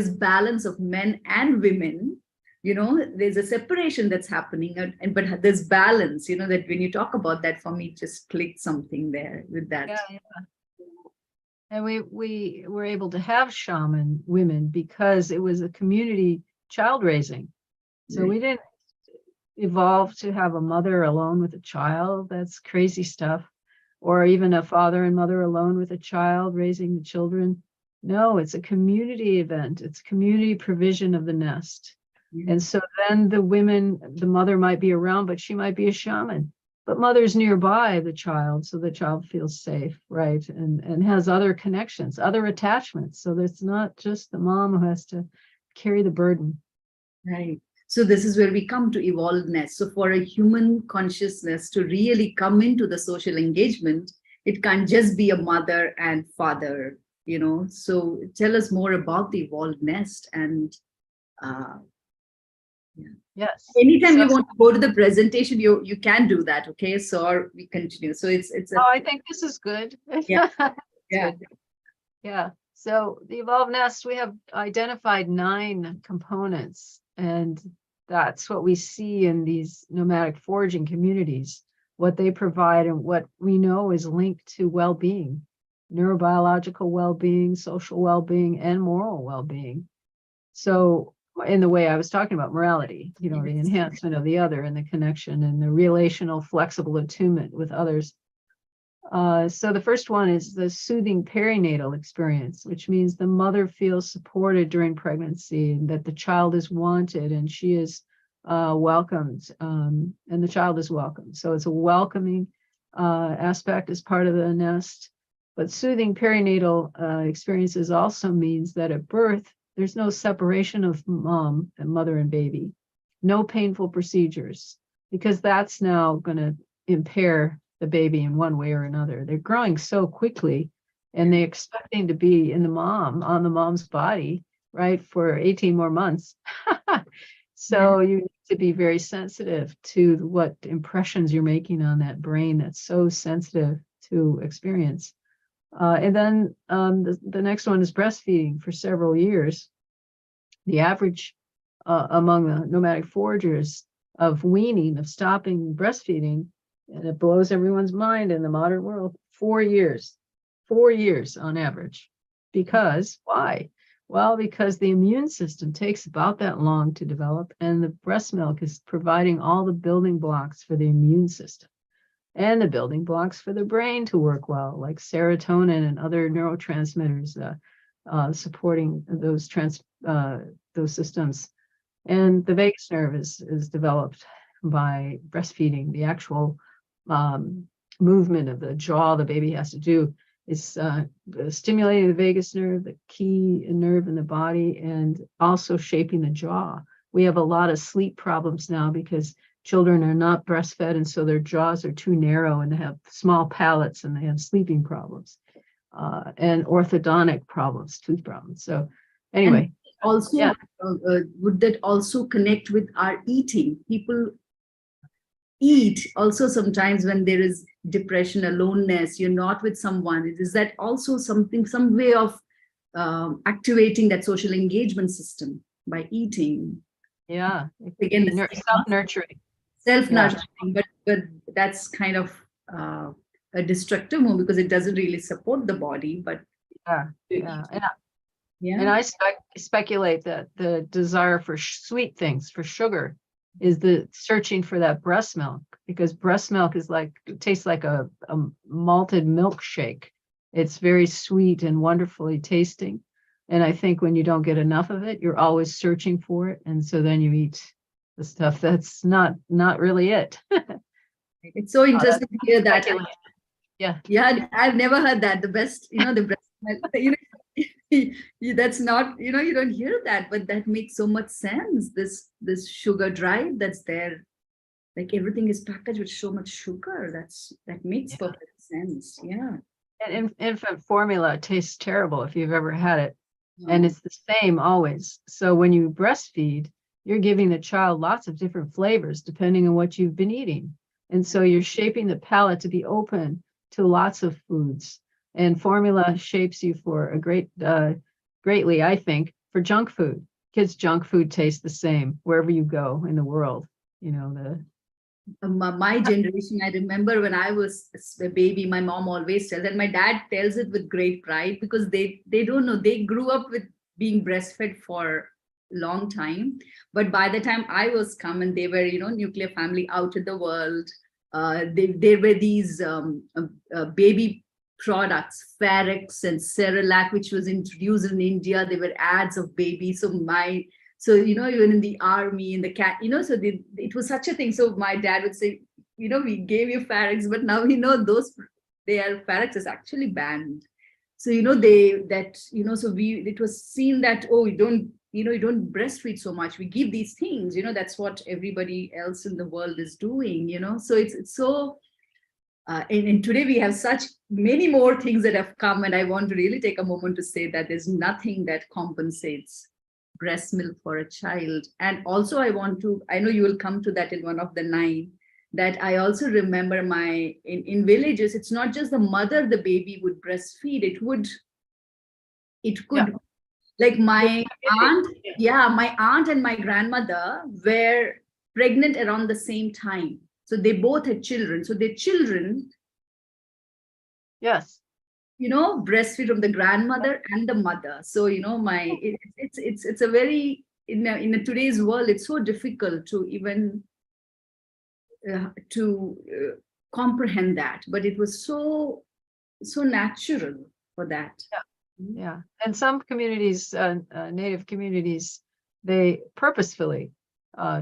balance of men and women. There's a separation that's happening, but this balance, that when you talk about that, for me, just clicked something there with that. Yeah. And we were able to have shaman women because it was a community child raising. So we didn't evolve to have a mother alone with a child. That's crazy stuff. Or even a father and mother alone with a child raising the children. No, it's a community event. It's community provision of the nest. And so then the mother might be around, but she might be a shaman. But mother's nearby the child, so the child feels safe, right? And has other connections, other attachments. So it's not just the mom who has to carry the burden. Right. So this is where we come to evolvedness. So for a human consciousness to really come into the social engagement, it can't just be a mother and father, So tell us more about the evolvedness and Yes. Anytime you want to go to the presentation, you can do that. Okay, so or we continue. So it's I think this is good. Yeah. Good. Yeah. So the evolved nest, we have identified 9 components, and that's what we see in these nomadic foraging communities, what they provide and what we know is linked to well-being, neurobiological well-being, social well-being, and moral well-being. So in the way I was talking about morality, the enhancement of the other and the connection and the relational flexible attunement with others. So the first one is the soothing perinatal experience, which means the mother feels supported during pregnancy and that the child is wanted and she is welcomed, and the child is welcomed. So it's a welcoming aspect as part of the nest. But soothing perinatal experiences also means that at birth, there's no separation of mom and mother and baby, no painful procedures, because that's now going to impair the baby in one way or another. They're growing so quickly and they're expecting to be on the mom's body, right, for 18 more months. So you need to be very sensitive to what impressions you're making on that brain that's so sensitive to experience. And then the next one is breastfeeding for several years. The average among the nomadic foragers of weaning, of stopping breastfeeding, and it blows everyone's mind in the modern world, 4 years on average. Because why? Well, because the immune system takes about that long to develop, and the breast milk is providing all the building blocks for the immune system and the building blocks for the brain to work well, like serotonin and other neurotransmitters supporting those systems. And the vagus nerve is developed by breastfeeding. The actual movement of the jaw the baby has to do is stimulating the vagus nerve, the key nerve in the body, and also shaping the jaw. We have a lot of sleep problems now because children are not breastfed, and so their jaws are too narrow and they have small palates and they have sleeping problems and orthodontic problems, tooth problems. So anyway. Also, yeah. Would that also connect with our eating? People eat also sometimes when there is depression, aloneness, you're not with someone. Is that also something, some way of activating that social engagement system by eating? Yeah. Again, self-nurturing. Self-nurturing, but that's kind of a destructive move because it doesn't really support the body. But and I speculate that the desire for sweet things, for sugar, is the searching for that breast milk, because breast milk is like, it tastes like a malted milkshake. It's very sweet and wonderfully tasting. And I think when you don't get enough of it, you're always searching for it. And so then you eat the stuff that's not really it. It's so interesting to hear that. Yeah, I've never heard that. The best, the breast milk, that's not, you don't hear that, but that makes so much sense. This sugar drive that's there, like everything is packaged with so much sugar. That makes perfect sense. Yeah. And infant formula tastes terrible if you've ever had it. And it's the same always. So when you breastfeed, you're giving the child lots of different flavors depending on what you've been eating. And so you're shaping the palate to be open to lots of foods. And formula shapes you for a greatly, I think, for junk food. Kids' junk food tastes the same wherever you go in the world. My generation, I remember when I was a baby, my mom always tells, and my dad tells it with great pride, because they don't know, they grew up with being breastfed for a long time. But by the time I was come and they were, nuclear family out in the world, there were these baby products, Ferrex and Cerelac, which was introduced in India. There were ads of babies. So, even in the army, in the cat, so it was such a thing. So my dad would say, we gave you Ferrex, but now we know Ferrex is actually banned. So, it was seen that, oh, you don't breastfeed so much. We give these things, that's what everybody else in the world is doing, so it's so, and today we have such many more things that have come. And I want to really take a moment to say that there's nothing that compensates breast milk for a child. And also I know you will come to that in one of the 9, that I also remember in villages, it's not just the mother the baby would breastfeed, it could like my aunt and my grandmother were pregnant around the same time. So they both had children. So their children, breastfeed from the grandmother and the mother. So, it's a very, in today's world, it's so difficult to even comprehend that, but it was so natural for that. Yeah. And some communities, Native communities, they purposefully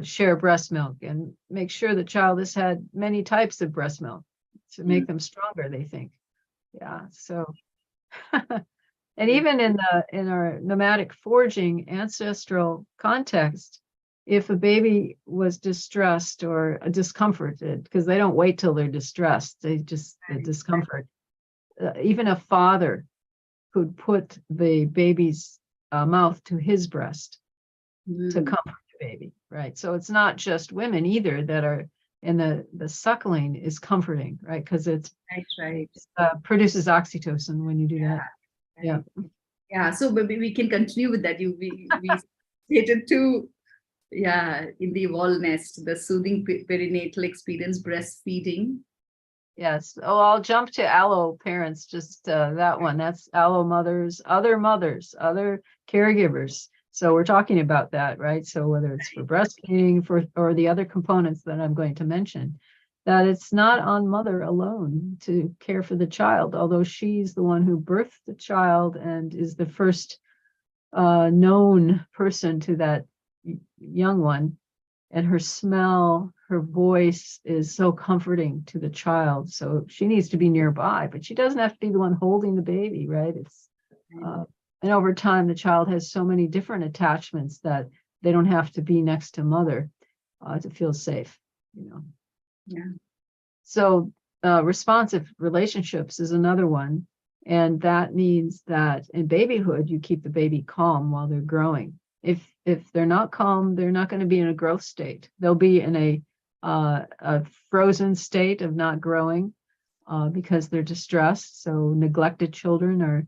share breast milk and make sure the child has had many types of breast milk to make them stronger, they think. Yeah. So, and even in our nomadic foraging ancestral context, if a baby was distressed or discomforted, because they don't wait till they're distressed, they just the discomfort. Even a father could put the baby's mouth to his breast to comfort the baby, right? So it's not just women either that are, and the suckling is comforting, right? Because it's produces oxytocin when you do that. Yeah. So maybe we can continue with that. We stated too. Yeah, in the wall nest, the soothing perinatal experience, breastfeeding. Yes. Oh, I'll jump to allo parents, just that one. That's allo mothers, other caregivers. So we're talking about that, right? So whether it's for breastfeeding, or the other components that I'm going to mention, that it's not on mother alone to care for the child, although she's the one who birthed the child and is the first known person to that young one. and her smell, her voice is so comforting to the child. So she needs to be nearby, but she doesn't have to be the one holding the baby, right? It's and over time, the child has so many different attachments that they don't have to be next to mother to feel safe, you know. Yeah. So responsive relationships is another one. And that means that in babyhood, you keep the baby calm while they're growing. If they're not calm, they're not going to be in a growth state. They'll be in a frozen state of not growing because they're distressed. So neglected children are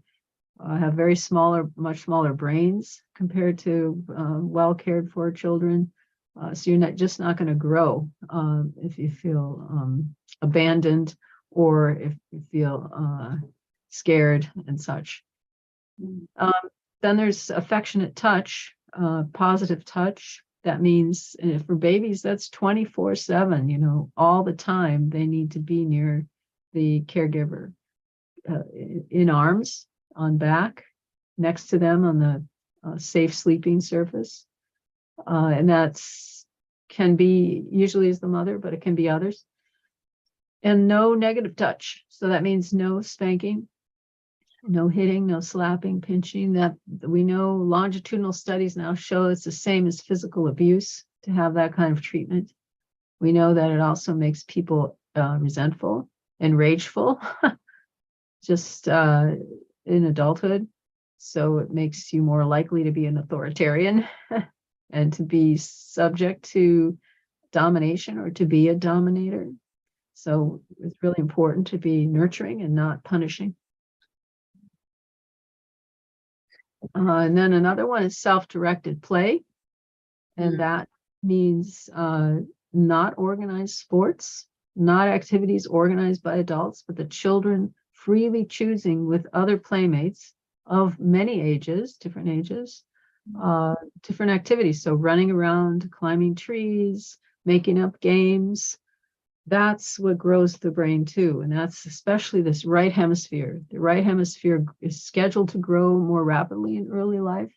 have very much smaller brains compared to well cared for children. So you're just not going to grow if you feel abandoned or if you feel scared and such. Then there's affectionate touch, positive touch. That means for babies, that's 24/7, you know, all the time. They need to be near the caregiver, in arms, on back, next to them on the safe sleeping surface. And that's can be usually is the mother, but it can be others. And no negative touch. So that means no spanking, no hitting, no slapping, pinching. That we know longitudinal studies now show it's the same as physical abuse to have that kind of treatment. We know that it also makes people resentful and rageful just in adulthood. So it makes you more likely to be an authoritarian and to be subject to domination or to be a dominator. So it's really important to be nurturing and not punishing. And then another one is self-directed play. And that means not organized sports, not activities organized by adults, but the children freely choosing with other playmates of many ages, different ages, different activities. So running around, climbing trees, making up games. That's what grows the brain too. And that's especially this right hemisphere. The right hemisphere is scheduled to grow more rapidly in early life.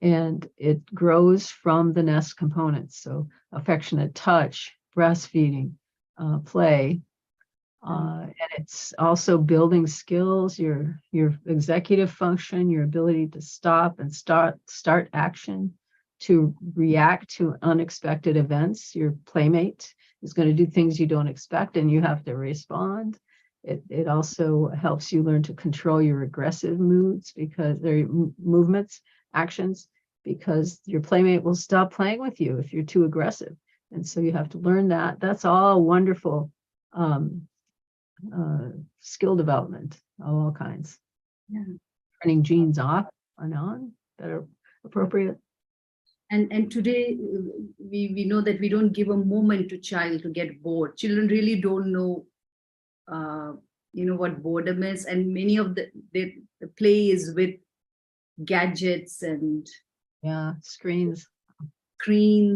And it grows from the nest components. So affectionate touch, breastfeeding, play. And it's also building skills, your executive function, your ability to stop and start action, to react to unexpected events. Your playmate is going to do things you don't expect and you have to respond. It also helps you learn to control your aggressive moods because they're movements, actions, because your playmate will stop playing with you if you're too aggressive. And so you have to learn that. That's all wonderful skill development of all kinds. Yeah. Turning genes off and on that are appropriate. And today we know that we don't give a moment to child to get bored. Children really don't know what boredom is, and many of the play is with gadgets and screens.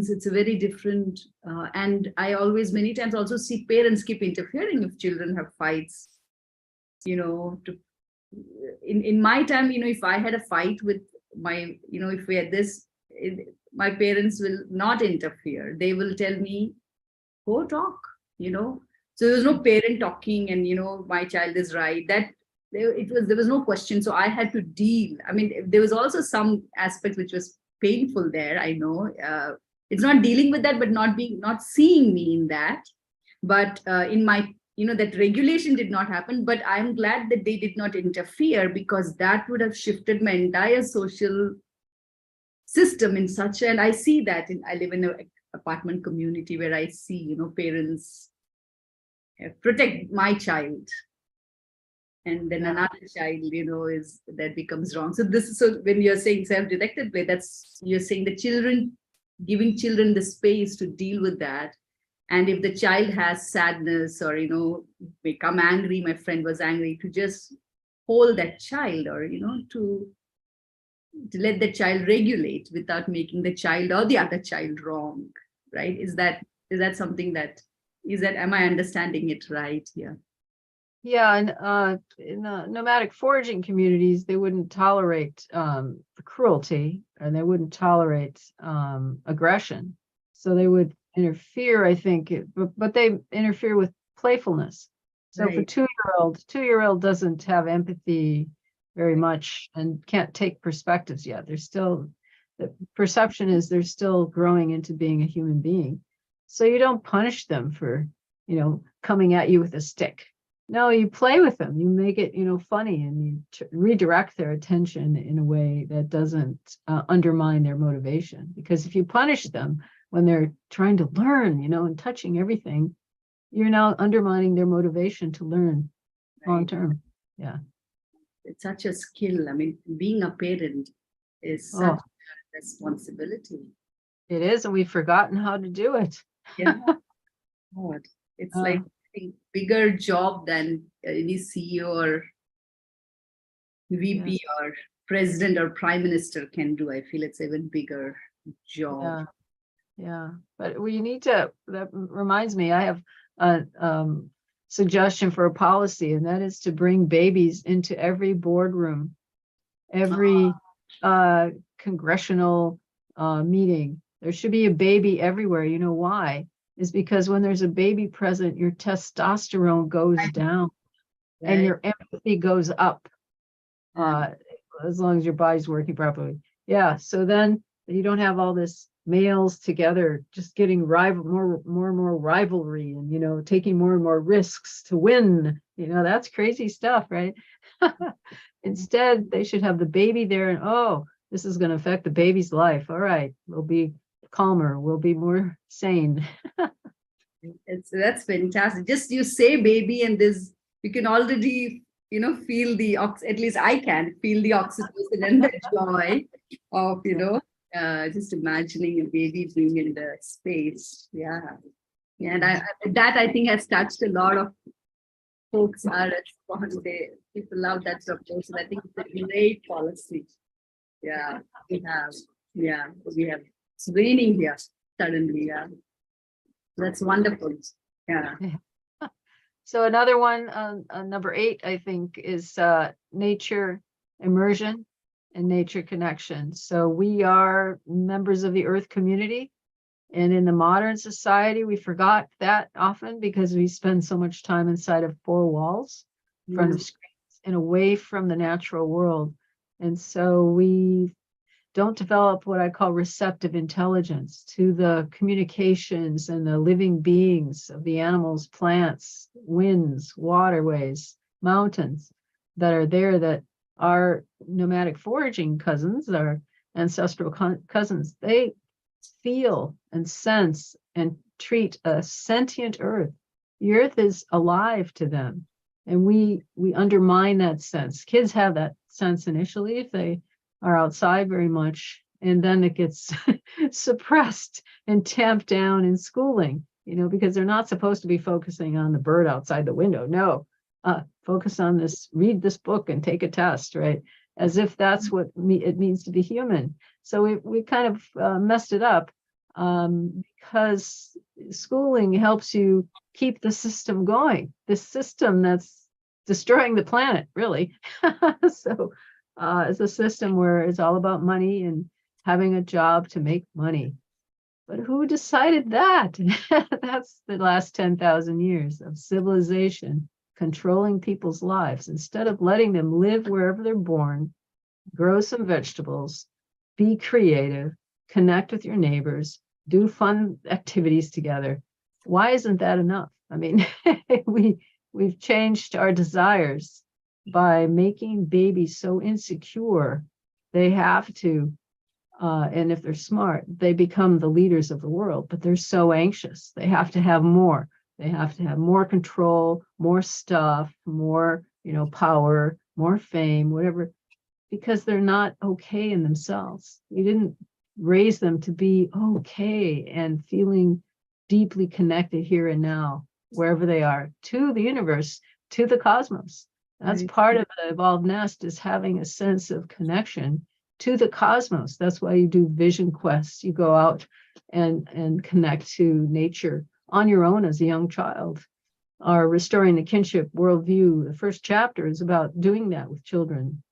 It's a very different and I always many times also see parents keep interfering if children have fights, in my time, if I had a fight with my, if we had this, my parents will not interfere. They will tell me, go talk, so there was no parent talking and my child is right. That there was no question. So I had to deal. I mean, there was also some aspect which was painful there. I know it's not dealing with that, but not seeing me in that. But in my, that regulation did not happen. But I'm glad that they did not interfere, because that would have shifted my entire social system in such. And I see that I live in an apartment community where I see, parents protect my child. And then another child, is that becomes wrong. So when you're saying self-directed play, you're saying the giving children the space to deal with that. And if the child has sadness or, become angry, my friend was angry, to just hold that child or, to let the child regulate without making the child or the other child wrong, right? Is that something am I understanding it right here? Yeah, and in nomadic foraging communities, they wouldn't tolerate cruelty, and they wouldn't tolerate aggression. So they would interfere, I think, but they interfere with playfulness. So for Right. two-year-old doesn't have empathy very much and can't take perspectives yet. They're still, the perception is they're still growing into being a human being. So you don't punish them for, coming at you with a stick. No, you play with them. You make it, funny, and you redirect their attention in a way that doesn't undermine their motivation. Because if you punish them when they're trying to learn, and touching everything, you're now undermining their motivation to learn long term. Yeah. It's such a skill. I mean, being a parent is such a responsibility. It is, and we've forgotten how to do it. Yeah. God. It's like a bigger job than any CEO or VP or president or prime minister can do. I feel it's even bigger job. Yeah. But we need to, that reminds me, I have a suggestion for a policy, and that is to bring babies into every boardroom, every congressional meeting. There should be a baby everywhere. You know why? Is because when there's a baby present, your testosterone goes down and your empathy goes up, as long as your body's working properly. Yeah. So then you don't have all this males together just getting more and more rivalry and taking more and more risks to win. That's crazy stuff, right? Instead, they should have the baby there, and this is going to affect the baby's life. All right, we'll be calmer, we'll be more sane. That's fantastic. Just you say baby, and you can already feel the at least I can feel the oxytocin and the joy of just imagining a baby being in the space. Yeah. And I think has touched a lot of folks. People love that proposal. I think it's a great policy. Yeah, we have. Yeah, we have. It's raining here suddenly. Yeah, that's wonderful. Yeah. So another one, number 8, I think, is nature immersion and nature connection. So we are members of the Earth community, and in the modern society, we forgot that often because we spend so much time inside of 4 walls, in front of screens, and away from the natural world. And so we don't develop what I call receptive intelligence to the communications and the living beings of the animals, plants, winds, waterways, mountains that are there, that our nomadic foraging cousins, our ancestral cousins, they feel and sense and treat a sentient earth. The earth is alive to them, and we undermine that sense. Kids have that sense initially if they are outside very much, and then it gets suppressed and tamped down in schooling, because they're not supposed to be focusing on the bird outside the window. No, focus on this, read this book and take a test, right? As if that's what it means to be human. So we kind of messed it up, because schooling helps you keep the system going, the system that's destroying the planet, really. So it's a system where it's all about money and having a job to make money. But who decided that? That's the last 10,000 years of civilization controlling people's lives instead of letting them live wherever they're born, grow some vegetables, be creative, connect with your neighbors, do fun activities together. Why isn't that enough? I mean, we've changed our desires by making babies so insecure, they have to, and if they're smart, they become the leaders of the world, but they're so anxious. They have to have more. They have to have more control, more stuff, more, power, more fame, whatever, because they're not okay in themselves. You didn't raise them to be okay and feeling deeply connected here and now, wherever they are, to the universe, to the cosmos. That's part of the evolved nest, is having a sense of connection to the cosmos. That's why you do vision quests. You go out and connect to nature on your own as a young child. Our Restoring the Kinship worldview, the first chapter is about doing that with children.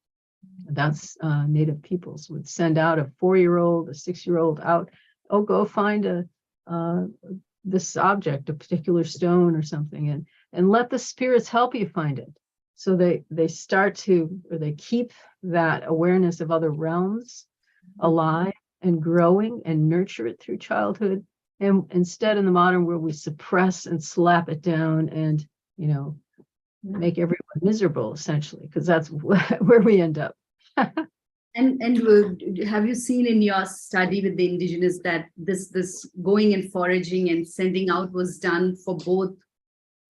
That's Native peoples would send out a 4-year-old, a 6-year-old out. Go find a this object, a particular stone or something, and let the spirits help you find it. So they start to, or they keep that awareness of other realms alive and growing and nurture it through childhood. And instead, in the modern world, we suppress and slap it down and, make everyone miserable, essentially, because that's where we end up. And have you seen in your study with the Indigenous that this going and foraging and sending out was done for both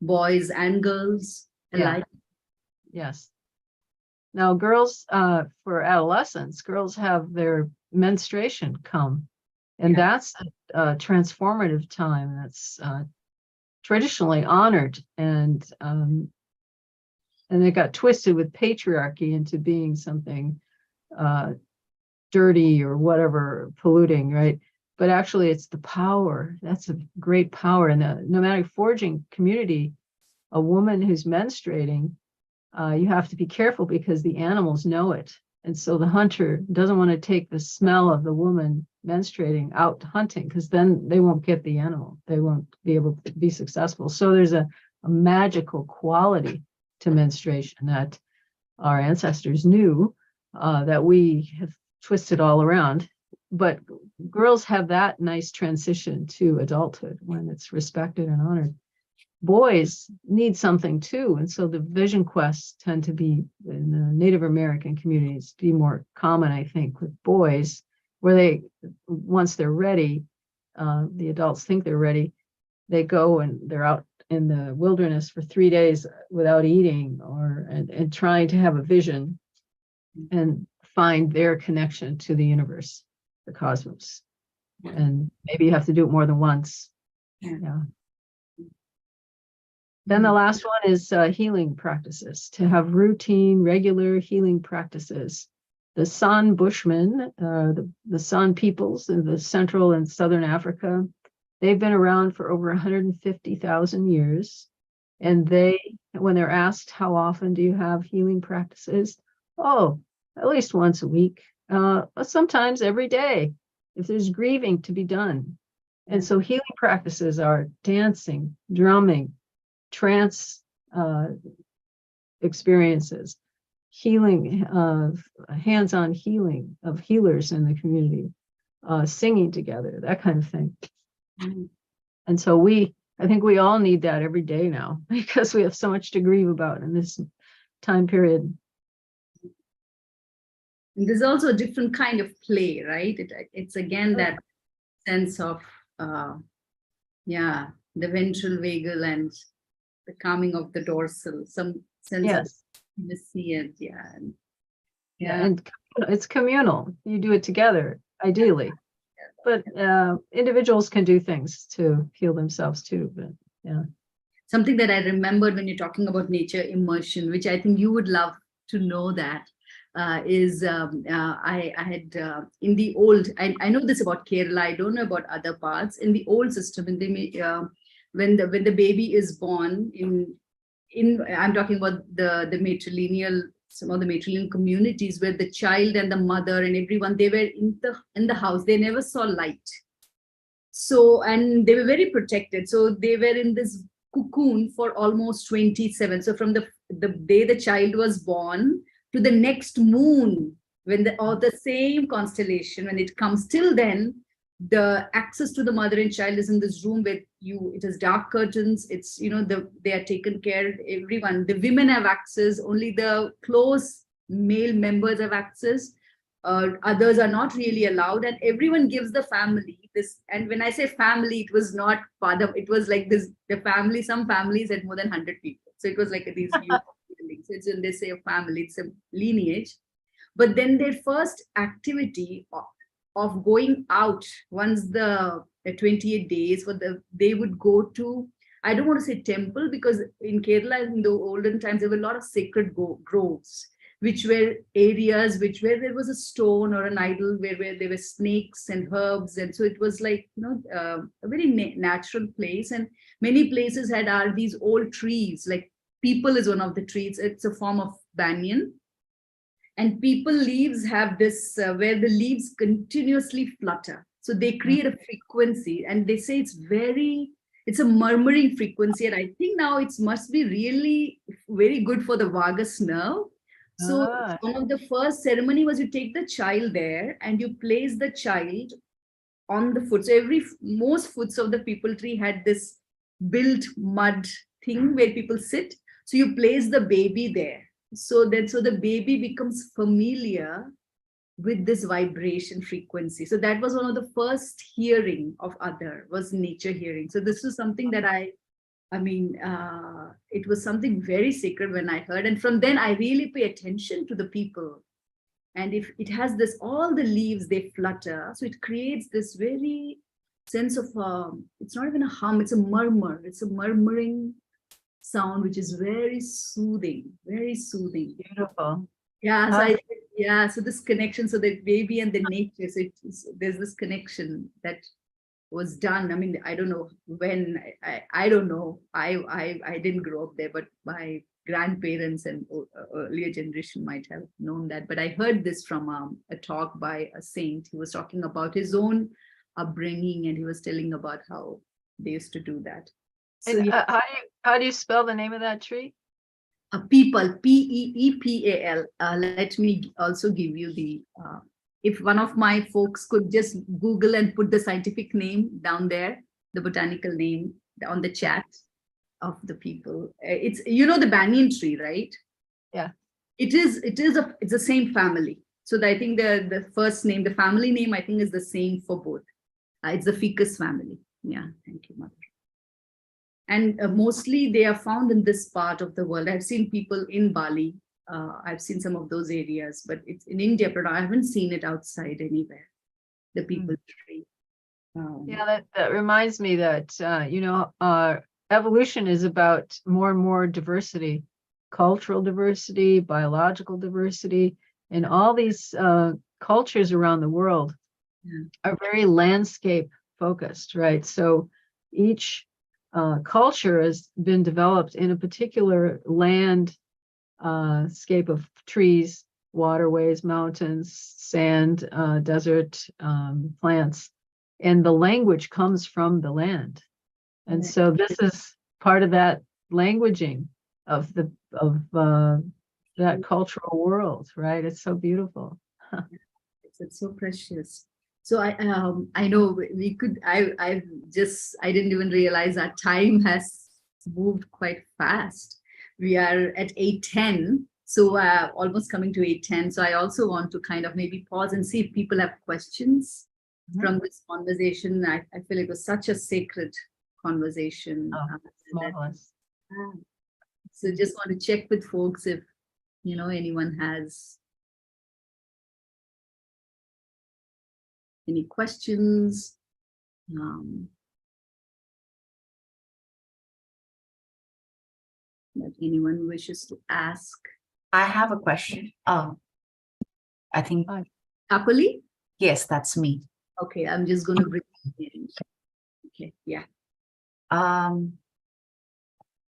boys and girls alike? Yes. Now, girls, for adolescents, girls have their menstruation come, and that's a transformative time that's traditionally honored, and it got twisted with patriarchy into being something dirty or whatever, polluting, right? But actually, it's the power. That's a great power in the nomadic foraging community. A woman who's menstruating, you have to be careful because the animals know it. And so the hunter doesn't want to take the smell of the woman menstruating out hunting, because then they won't get the animal. They won't be able to be successful. So there's a magical quality to menstruation that our ancestors knew, that we have twisted all around. But girls have that nice transition to adulthood when it's respected and honored. Boys need something too, and so the vision quests tend to be in the Native American communities be more common, I think, with boys, where they, once they're ready, the adults think they're ready, they go and they're out in the wilderness for 3 days without eating, and trying to have a vision and find their connection to the universe, the cosmos. And maybe you have to do it more than once. Yeah. Then the last one is healing practices, to have routine, regular healing practices. The San Bushmen, the San peoples in the Central and Southern Africa, they've been around for over 150,000 years. And when they're asked, how often do you have healing practices? Oh, at least once a week, sometimes every day, if there's grieving to be done. And so healing practices are dancing, drumming, trance experiences, healing, hands-on healing of healers in the community, singing together, that kind of thing. And so I think we all need that every day now, because we have so much to grieve about in this time period. And there's also a different kind of play, right? It's again that sense of the ventral vagal and the calming of the dorsal, some sense of intimacy, and and it's communal. You do it together, ideally, but individuals can do things to heal themselves too. But something that I remembered when you're talking about nature immersion, which I think you would love to know, that is I had in the old, I know this about Kerala, I don't know about other parts. In the old system, in the when the baby is born, I'm talking about the matrilineal, some of the matrilineal communities, where the child and the mother and everyone, they were in the house, they never saw light. So, and they were very protected. So they were in this cocoon for almost 27. So from the day the child was born to the next moon, when the same constellation, when it comes, till then, the access to the mother and child is in this room where it is dark curtains, it's, they are taken care of, everyone, the women have access, only the close male members have access, others are not really allowed, and everyone gives the family this. And when I say family, it was not father, it was like this, the family, some families had more than 100 people, so it was like these so it's when they say a family, it's a lineage. But then their first activity of going out, once the 28 days, they would go to, I don't want to say temple, because in Kerala in the olden times there were a lot of sacred groves, which were areas where there was a stone or an idol, where there were snakes and herbs, and so it was like a very natural place. And many places are these old trees, like people is one of the trees. It's a form of banyan. And people leaves have this, where the leaves continuously flutter. So they create a frequency, and they say it's a murmuring frequency. And I think now it must be really very good for the vagus nerve. So one of the first ceremony was you take the child there and you place the child on the foot. So most foots of the people tree had this built mud thing where people sit. So you place the baby there. So the baby becomes familiar with this vibration frequency. So that was one of the first hearing of other, was nature hearing. So this was something that it was something very sacred when I heard. And from then I really pay attention to the people. And if it has this, all the leaves, they flutter. So it creates this very sense of, it's not even a hum, it's a murmur. It's a murmuring sound, which is very soothing, very soothing. Beautiful. Yeah, so this connection, so the baby and the nature, so there's this connection that was done. I mean, I don't know when, I don't know. I didn't grow up there, but my grandparents and earlier generation might have known that. But I heard this from a talk by a saint. He was talking about his own upbringing, and he was telling about how they used to do that. So And, how do you spell the name of that tree? Peepal, Peepal. Let me also give you the, if one of my folks could just Google and put the scientific name down there, the botanical name on the chat of the people. It's, the banyan tree, right? Yeah. It's the same family. So I think the first name, the family name, I think is the same for both. It's the ficus family. Yeah, thank you, Mother. And mostly they are found in this part of the world. I've seen people in Bali. I've seen some of those areas, but it's in India, but I haven't seen it outside anywhere. The people tree. Yeah, that reminds me that, evolution is about more and more diversity, cultural diversity, biological diversity, and all these cultures around the world are very landscape focused, right? So each culture has been developed in a particular landscape of trees, waterways, mountains, sand, desert, plants, and the language comes from the land. And so this is part of that languaging of that cultural world, right? It's so beautiful. It's so precious. So I know we could, I didn't even realize that time has moved quite fast. We are at 8:10, so almost coming to 8:10. So I also want to kind of maybe pause and see if people have questions from this conversation. I feel it was such a sacred conversation. So just want to check with folks if, anyone has any questions? That anyone wishes to ask? I have a question. I think. Kapali? Yes, that's me. Okay, I'm just going to bring it in. Okay, yeah.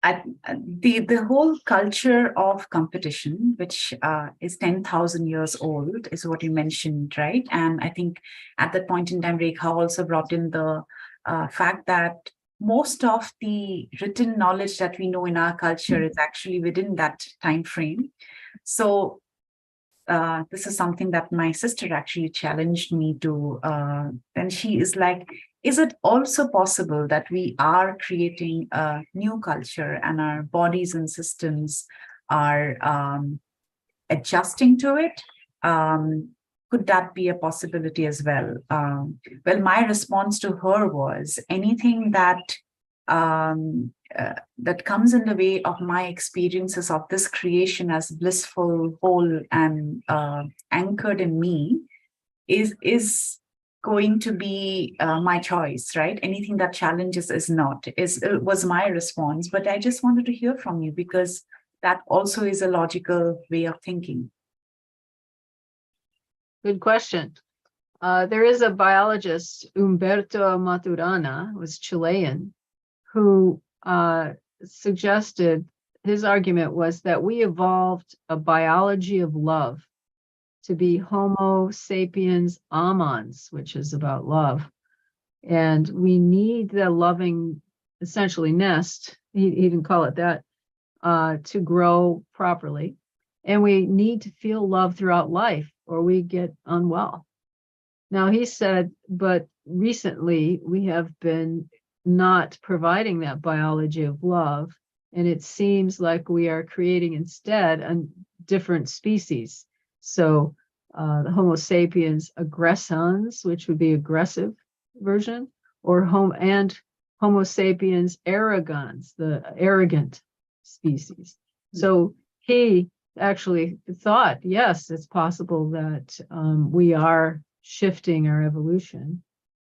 The whole culture of competition, which is 10,000 years old, is what you mentioned, right? And I think at that point in time, Rekha also brought in the fact that most of the written knowledge that we know in our culture is actually within that time frame. So this is something that my sister actually challenged me to, and she is like, is it also possible that we are creating a new culture and our bodies and systems are adjusting to it? Could that be a possibility as well? Well, my response to her was anything that that comes in the way of my experiences of this creation as blissful, whole, and anchored in me is going to be my choice, right? Anything that challenges is not, was my response. But I just wanted to hear from you because that also is a logical way of thinking. Good question. There is a biologist, Umberto Maturana, was Chilean, who suggested, his argument was that we evolved a biology of love to be Homo sapiens amans, which is about love. And we need the loving, essentially, nest, he didn't call it that, to grow properly. And we need to feel love throughout life or we get unwell. Now, he said, but recently we have been not providing that biology of love. And it seems like we are creating instead a different species. So the Homo sapiens aggressans, which would be aggressive version, or Homo sapiens arrogans, the arrogant species. So he actually thought, yes, it's possible that we are shifting our evolution.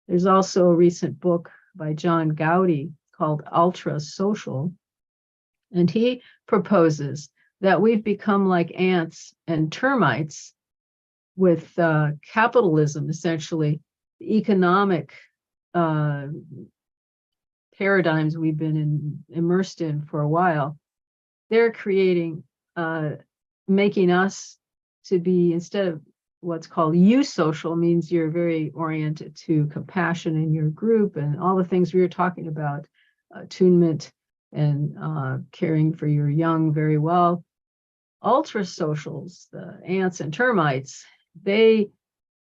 There's also a recent book by John Gowdy called Ultra Social, and he proposes that we've become like ants and termites with capitalism, essentially, the economic paradigms we've been immersed in for a while. They're creating, making us to be, instead of what's called eusocial, means you're very oriented to compassion in your group and all the things we were talking about, attunement and caring for your young very well. Ultra socials, the ants and termites, they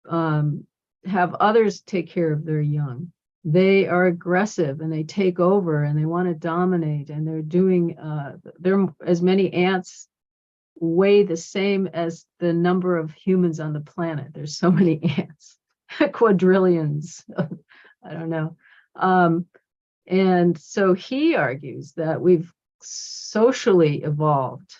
have others take care of their young. They are aggressive and they take over and they want to dominate, and they're doing, they're as many ants weigh the same as the number of humans on the planet. There's so many ants, quadrillions, I don't know. And so he argues that we've socially evolved.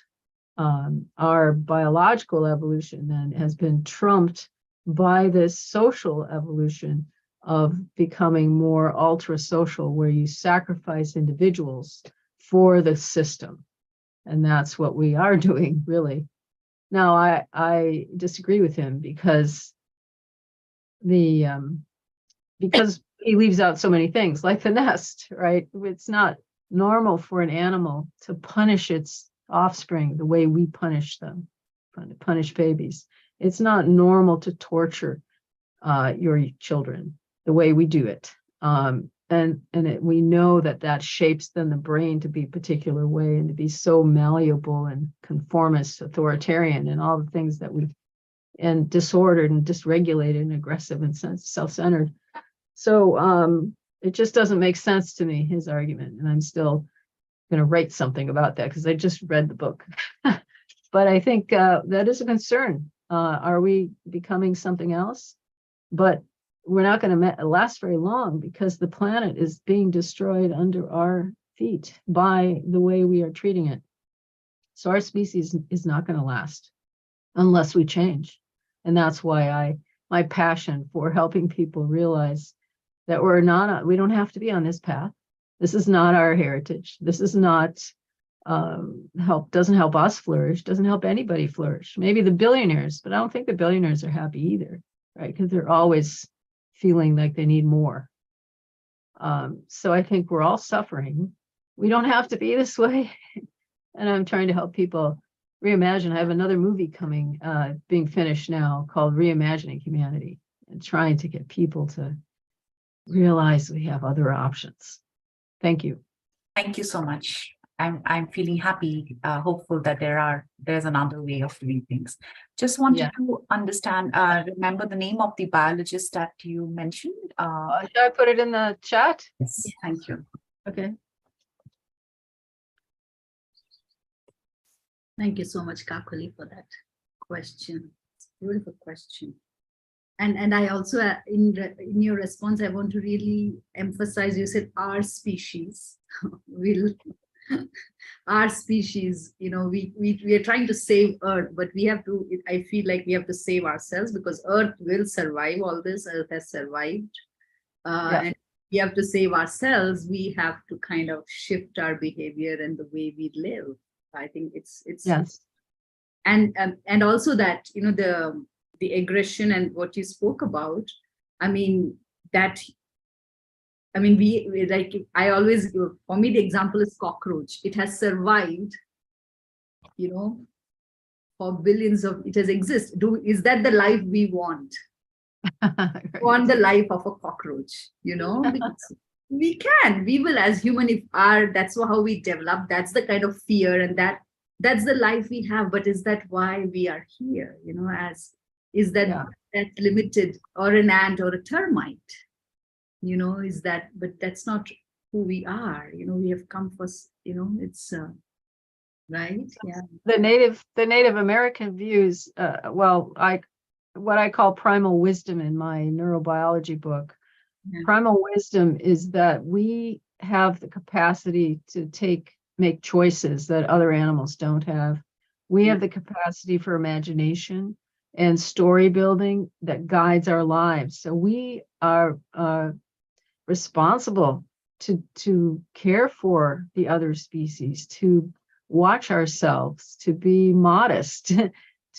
Our biological evolution then has been trumped by this social evolution of becoming more ultra social, where you sacrifice individuals for the system. And that's what we are doing, really. Now, I disagree with him because because he leaves out so many things, like the nest, right? It's not normal for an animal to punish its offspring the way we punish them, punish babies. It's not normal to torture your children the way we do it. We know that shapes then the brain to be a particular way and to be so malleable and conformist, authoritarian, and all the things that and disordered and dysregulated and aggressive and self-centered. So it just doesn't make sense to me, his argument. And I'm still going to write something about that because I just read the book. But I think that is a concern. Are we becoming something else? But we're not going to last very long because the planet is being destroyed under our feet by the way we are treating it. So our species is not going to last unless we change. And that's why my passion for helping people realize that we don't have to be on this path. This is not our heritage. This is not doesn't help us flourish, doesn't help anybody flourish. Maybe the billionaires, but I don't think the billionaires are happy either, right? Because they're always feeling like they need more. So I think we're all suffering. We don't have to be this way. And I'm trying to help people reimagine. I have another movie coming, being finished now, called Reimagining Humanity, and trying to get people to realize we have other options. Thank you. Thank you so much. I'm feeling happy, hopeful that there's another way of doing things. Just wanted to understand, remember the name of the biologist that you mentioned? Should I put it in the chat? Yes, thank you. Okay. Thank you so much, Kakuli, for that question. It's a beautiful question. And I also, in your response, I want to really emphasize, you said our species our species, we are trying to save Earth, but we have to, I feel like we have to save ourselves, because Earth will survive all this. Earth has survived. And we have to save ourselves. We have to kind of shift our behavior and the way we live. I think it's yes. And also that, the aggression and what you spoke about, we like, I always, for me, the example is cockroach. It has survived, for billions of it has exist. Is that the life we want? Right. Want the life of a cockroach, you know? Because we will as human, if that's how we develop, that's the kind of fear, and that's the life we have. But is that why we are here? You know, is that Yeah. that limited, or an ant or a termite? You know, is that, but that's not who we are. You know, we have come for, you know, it's right. Yeah. The Native American views, what I call primal wisdom in my neurobiology book. Yeah. Primal wisdom is that we have the capacity to make choices that other animals don't have. We have the capacity for imagination and story building that guides our lives. So we are responsible to care for the other species, to watch ourselves, to be modest,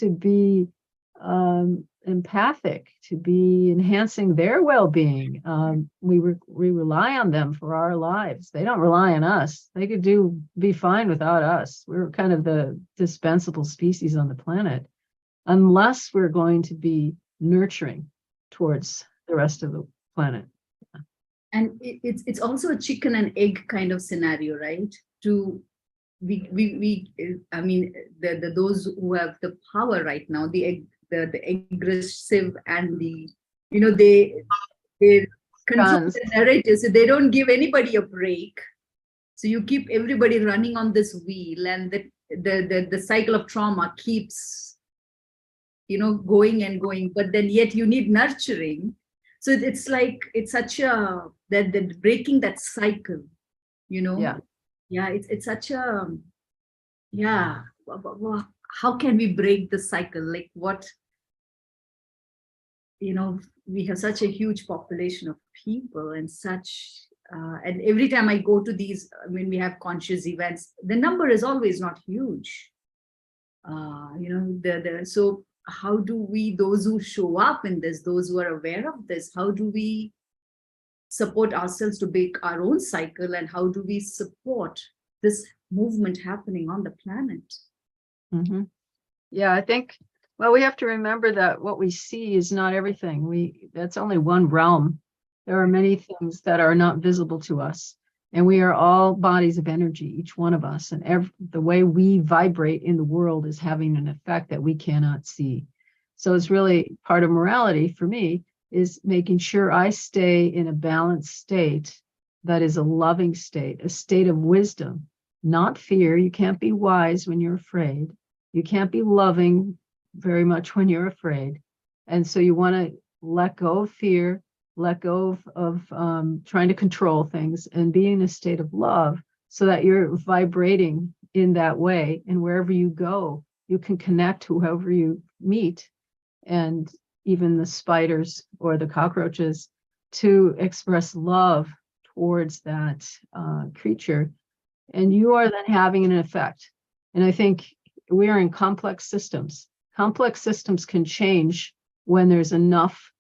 to be empathic, to be enhancing their well-being. We rely on them for our lives. They don't rely on us. They could be fine without us. We're kind of the dispensable species on the planet, unless we're going to be nurturing towards the rest of the planet. And it's also a chicken and egg kind of scenario, right? I mean, those who have the power right now, the aggressive and the, you know, they control the narrative, so they don't give anybody a break. So you keep everybody running on this wheel, and the cycle of trauma keeps, you know, going and going. But then yet you need nurturing. So it's like, it's such a that breaking that cycle, you know. Yeah, it's such a, yeah. How can we break the cycle? Like, what, you know, we have such a huge population of people, and such, and every time I go to these, when we have conscious events, the number is always not huge. You know, so how do we, those who show up in this, those who are aware of this, how do we support ourselves to break our own cycle, and how do we support this movement happening on the planet? Mm-hmm. Yeah, I think, well, we have to remember that what we see is not everything. That's only one realm. There are many things that are not visible to us, and we are all bodies of energy, each one of us, and the way we vibrate in the world is having an effect that we cannot see. So it's really part of morality for me, is making sure I stay in a balanced state that is a loving state, a state of wisdom, not fear. You can't be wise when you're afraid. You can't be loving very much when you're afraid. And so you want to let go of fear, let go of trying to control things, and be in a state of love, so that you're vibrating in that way. And wherever you go, you can connect to whoever you meet, and even the spiders or the cockroaches, to express love towards that creature. And you are then having an effect. And I think we are in complex systems. Complex systems can change when there's enough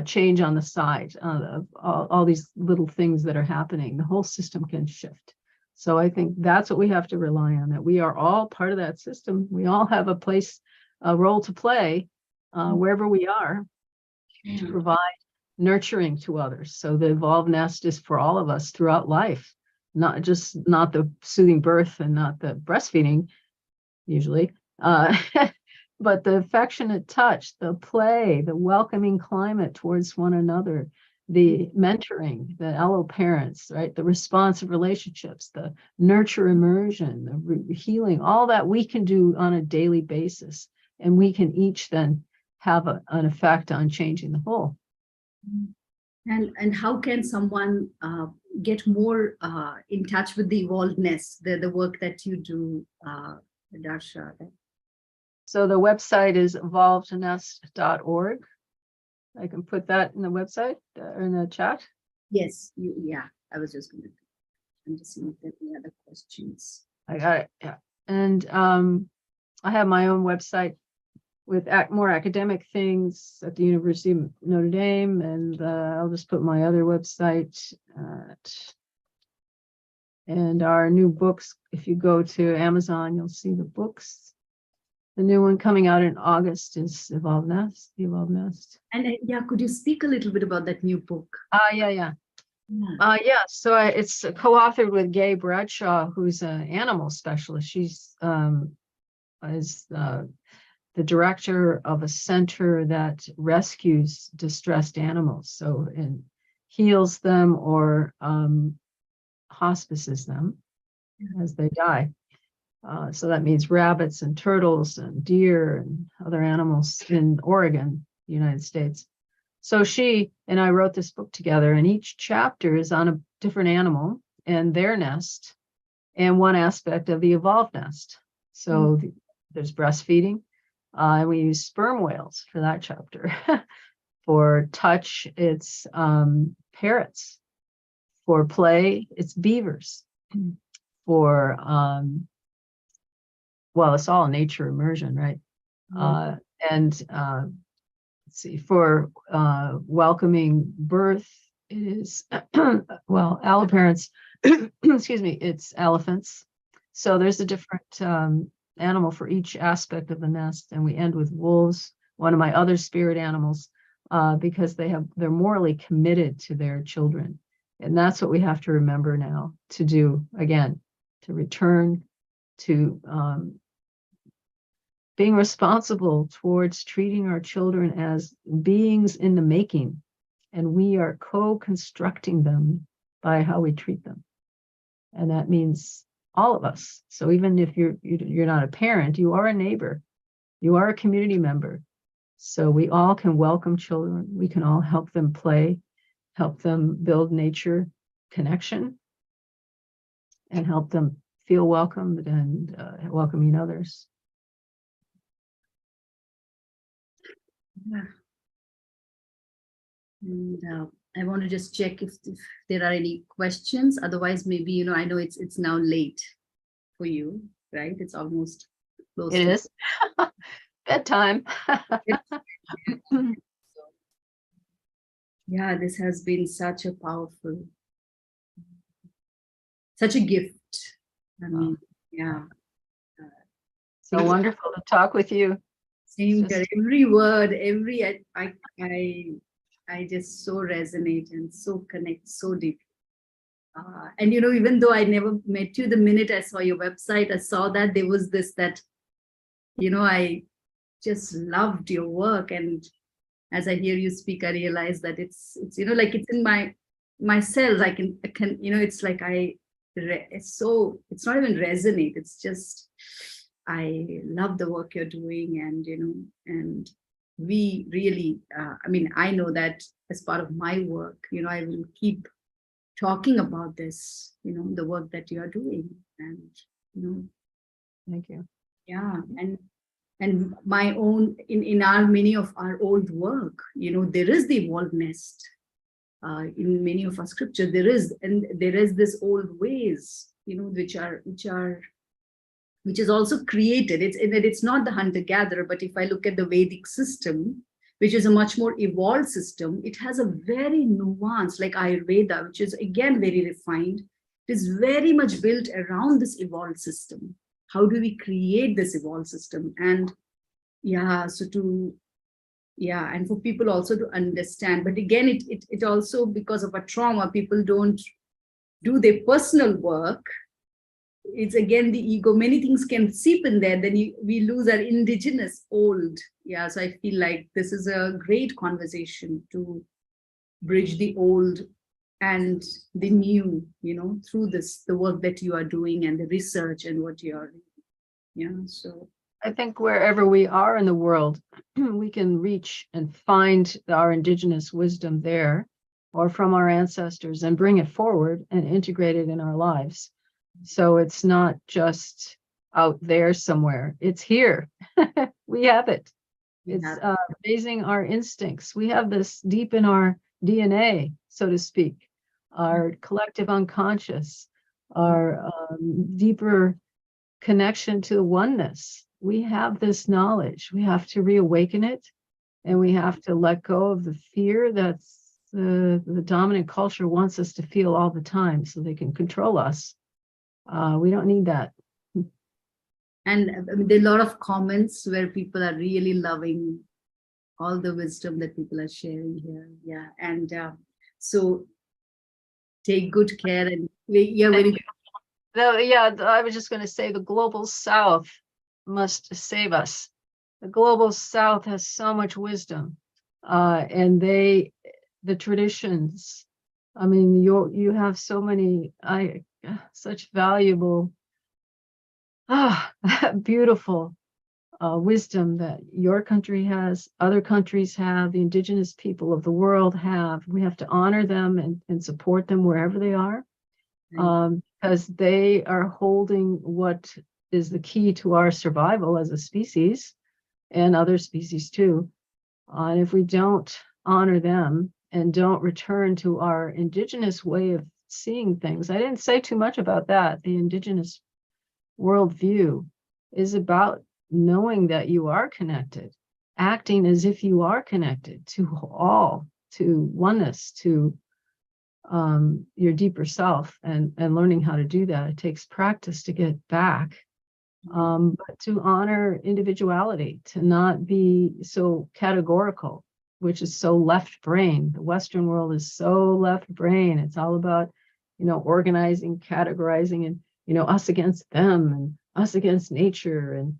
change on the side of all these little things that are happening. The whole system can shift. So I think that's what we have to rely on, that we are all part of that system. We all have a role to play wherever we are, to provide nurturing to others. So the evolved nest is for all of us throughout life, not the soothing birth and not the breastfeeding usually, but the affectionate touch, the play, the welcoming climate towards one another, the mentoring, the allo parents, right? The responsive relationships, the nurture immersion, the healing, all that we can do on a daily basis. And we can each then have an effect on changing the whole. And how can someone get more in touch with the evolvedness, the work that you do, Darcia? So the website is evolvednest.org. I can put that in the website or in the chat. Yes, yeah. I was just going to. I'm just seeing if there are any other questions. I got it. Yeah, and I have my own website with more academic things at the University of Notre Dame, and I'll just put my other website and our new books. If you go to Amazon, you'll see the books. The new one coming out in August is Evolved Nest, The Evolved Nest. And yeah, could you speak a little bit about that new book? Yeah. Yeah. Yeah, so it's co-authored with Gay Bradshaw, who's an animal specialist. She's is the director of a center that rescues distressed animals, so and heals them or hospices them as they die. So that means rabbits and turtles and deer and other animals in Oregon, United States. So she and I wrote this book together, and each chapter is on a different animal and their nest and one aspect of the evolved nest. So there's breastfeeding, and we use sperm whales for that chapter. For touch, it's parrots. For play, it's beavers. For well, it's all nature immersion, right? And let's see, for welcoming birth, it is well, alloparents, excuse me, it's elephants. So there's a different animal for each aspect of the nest, and we end with wolves, one of my other spirit animals, because they're morally committed to their children. And that's what we have to remember now to do again, to return to being responsible towards treating our children as beings in the making, and we are co-constructing them by how we treat them. And that means all of us. So even if you're not a parent, you are a neighbor, you are a community member. So we all can welcome children. We can all help them play, help them build nature connection, and help them feel welcomed and welcoming others. Yeah. And I want to just check if there are any questions. Otherwise, maybe, I know it's now late for you, right? It's almost close. It is bedtime. Yeah, this has been such a powerful, such a gift. I mean, yeah. So wonderful to talk with you. Same here. Every word, I just so resonate and so connect so deep. And even though I never met you, the minute I saw your website, I saw that there was this that, I just loved your work. And as I hear you speak, I realize that it's like it's in my cells. I can it's like it's not even resonate. It's just, I love the work you're doing, and and we really, I know that as part of my work, I will keep talking about this, the work that you are doing, and Thank you. yeah, and my own in many of our old work, there is the evolved nest. In many of our scripture, there is this old ways, which is also created. It's not the hunter-gatherer, but if I look at the Vedic system, which is a much more evolved system, it has a very nuanced, like Ayurveda, which is again very refined. It is very much built around this evolved system. How do we create this evolved system? And and for people also to understand. But again, it also, because of a trauma, people don't do their personal work. It's again the ego. Many things can seep in there. Then we lose our indigenous old. Yeah, so I feel like this is a great conversation to bridge the old and the new, through the work that you are doing and the research and what you are doing. So I think wherever we are in the world, we can reach and find our indigenous wisdom there or from our ancestors and bring it forward and integrate it in our lives. So it's not just out there somewhere, it's here. We have it. It's amazing, our instincts. We have this deep in our DNA, so to speak, our collective unconscious, our deeper connection to the oneness. We have this knowledge. We have to reawaken it, and we have to let go of the fear that's the dominant culture wants us to feel all the time so they can control us. We don't need that. And I mean, there are a lot of comments where people are really loving all the wisdom that people are sharing here. Yeah. And so take good care. And yeah, very good. Yeah, I was just going to say the global South must save us. The global South has so much wisdom, and the traditions. I mean, you have so many, such valuable, beautiful wisdom that your country has, other countries have, the indigenous people of the world have. We have to honor them and support them wherever they are. Because they are holding what is the key to our survival as a species and other species too. And if we don't honor them and don't return to our indigenous way of seeing things, I didn't say too much about that. The indigenous worldview is about knowing that you are connected, acting as if you are connected to all, to oneness, to your deeper self, and learning how to do that. It takes practice to get back, but to honor individuality, to not be so categorical, which is so left brain. The Western world is so left brain. It's all about, organizing, categorizing, and, us against them and us against nature and,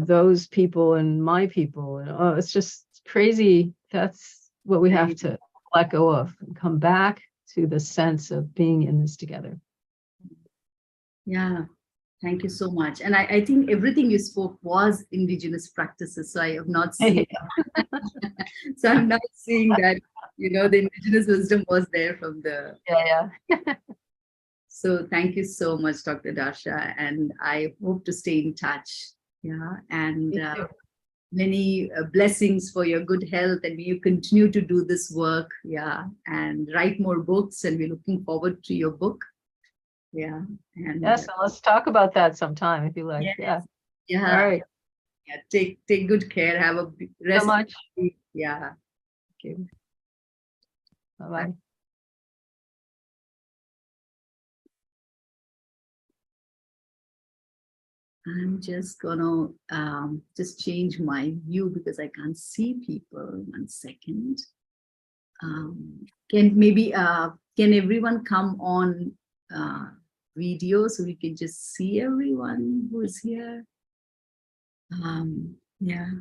those people and my people. And it's just crazy. That's what we have to let go of and come back to the sense of being in this together. Yeah, thank you so much. And I think everything you spoke was indigenous practices. So I have not seen so I'm not seeing that, the indigenous wisdom was there from the. Yeah. So thank you so much, Dr. Darcia. And I hope to stay in touch. Yeah. And many blessings for your good health, and you continue to do this work. Yeah. And write more books, and we're looking forward to your book. Yeah. And yes, and let's talk about that sometime if you like. Yes. Yeah. All right. Yeah. Take good care. Have a rest. So much. Yeah. Thank you. Bye-bye. I'm just gonna just change my view because I can't see people. 1 second. Can everyone come on video so we can just see everyone who is here? Yeah.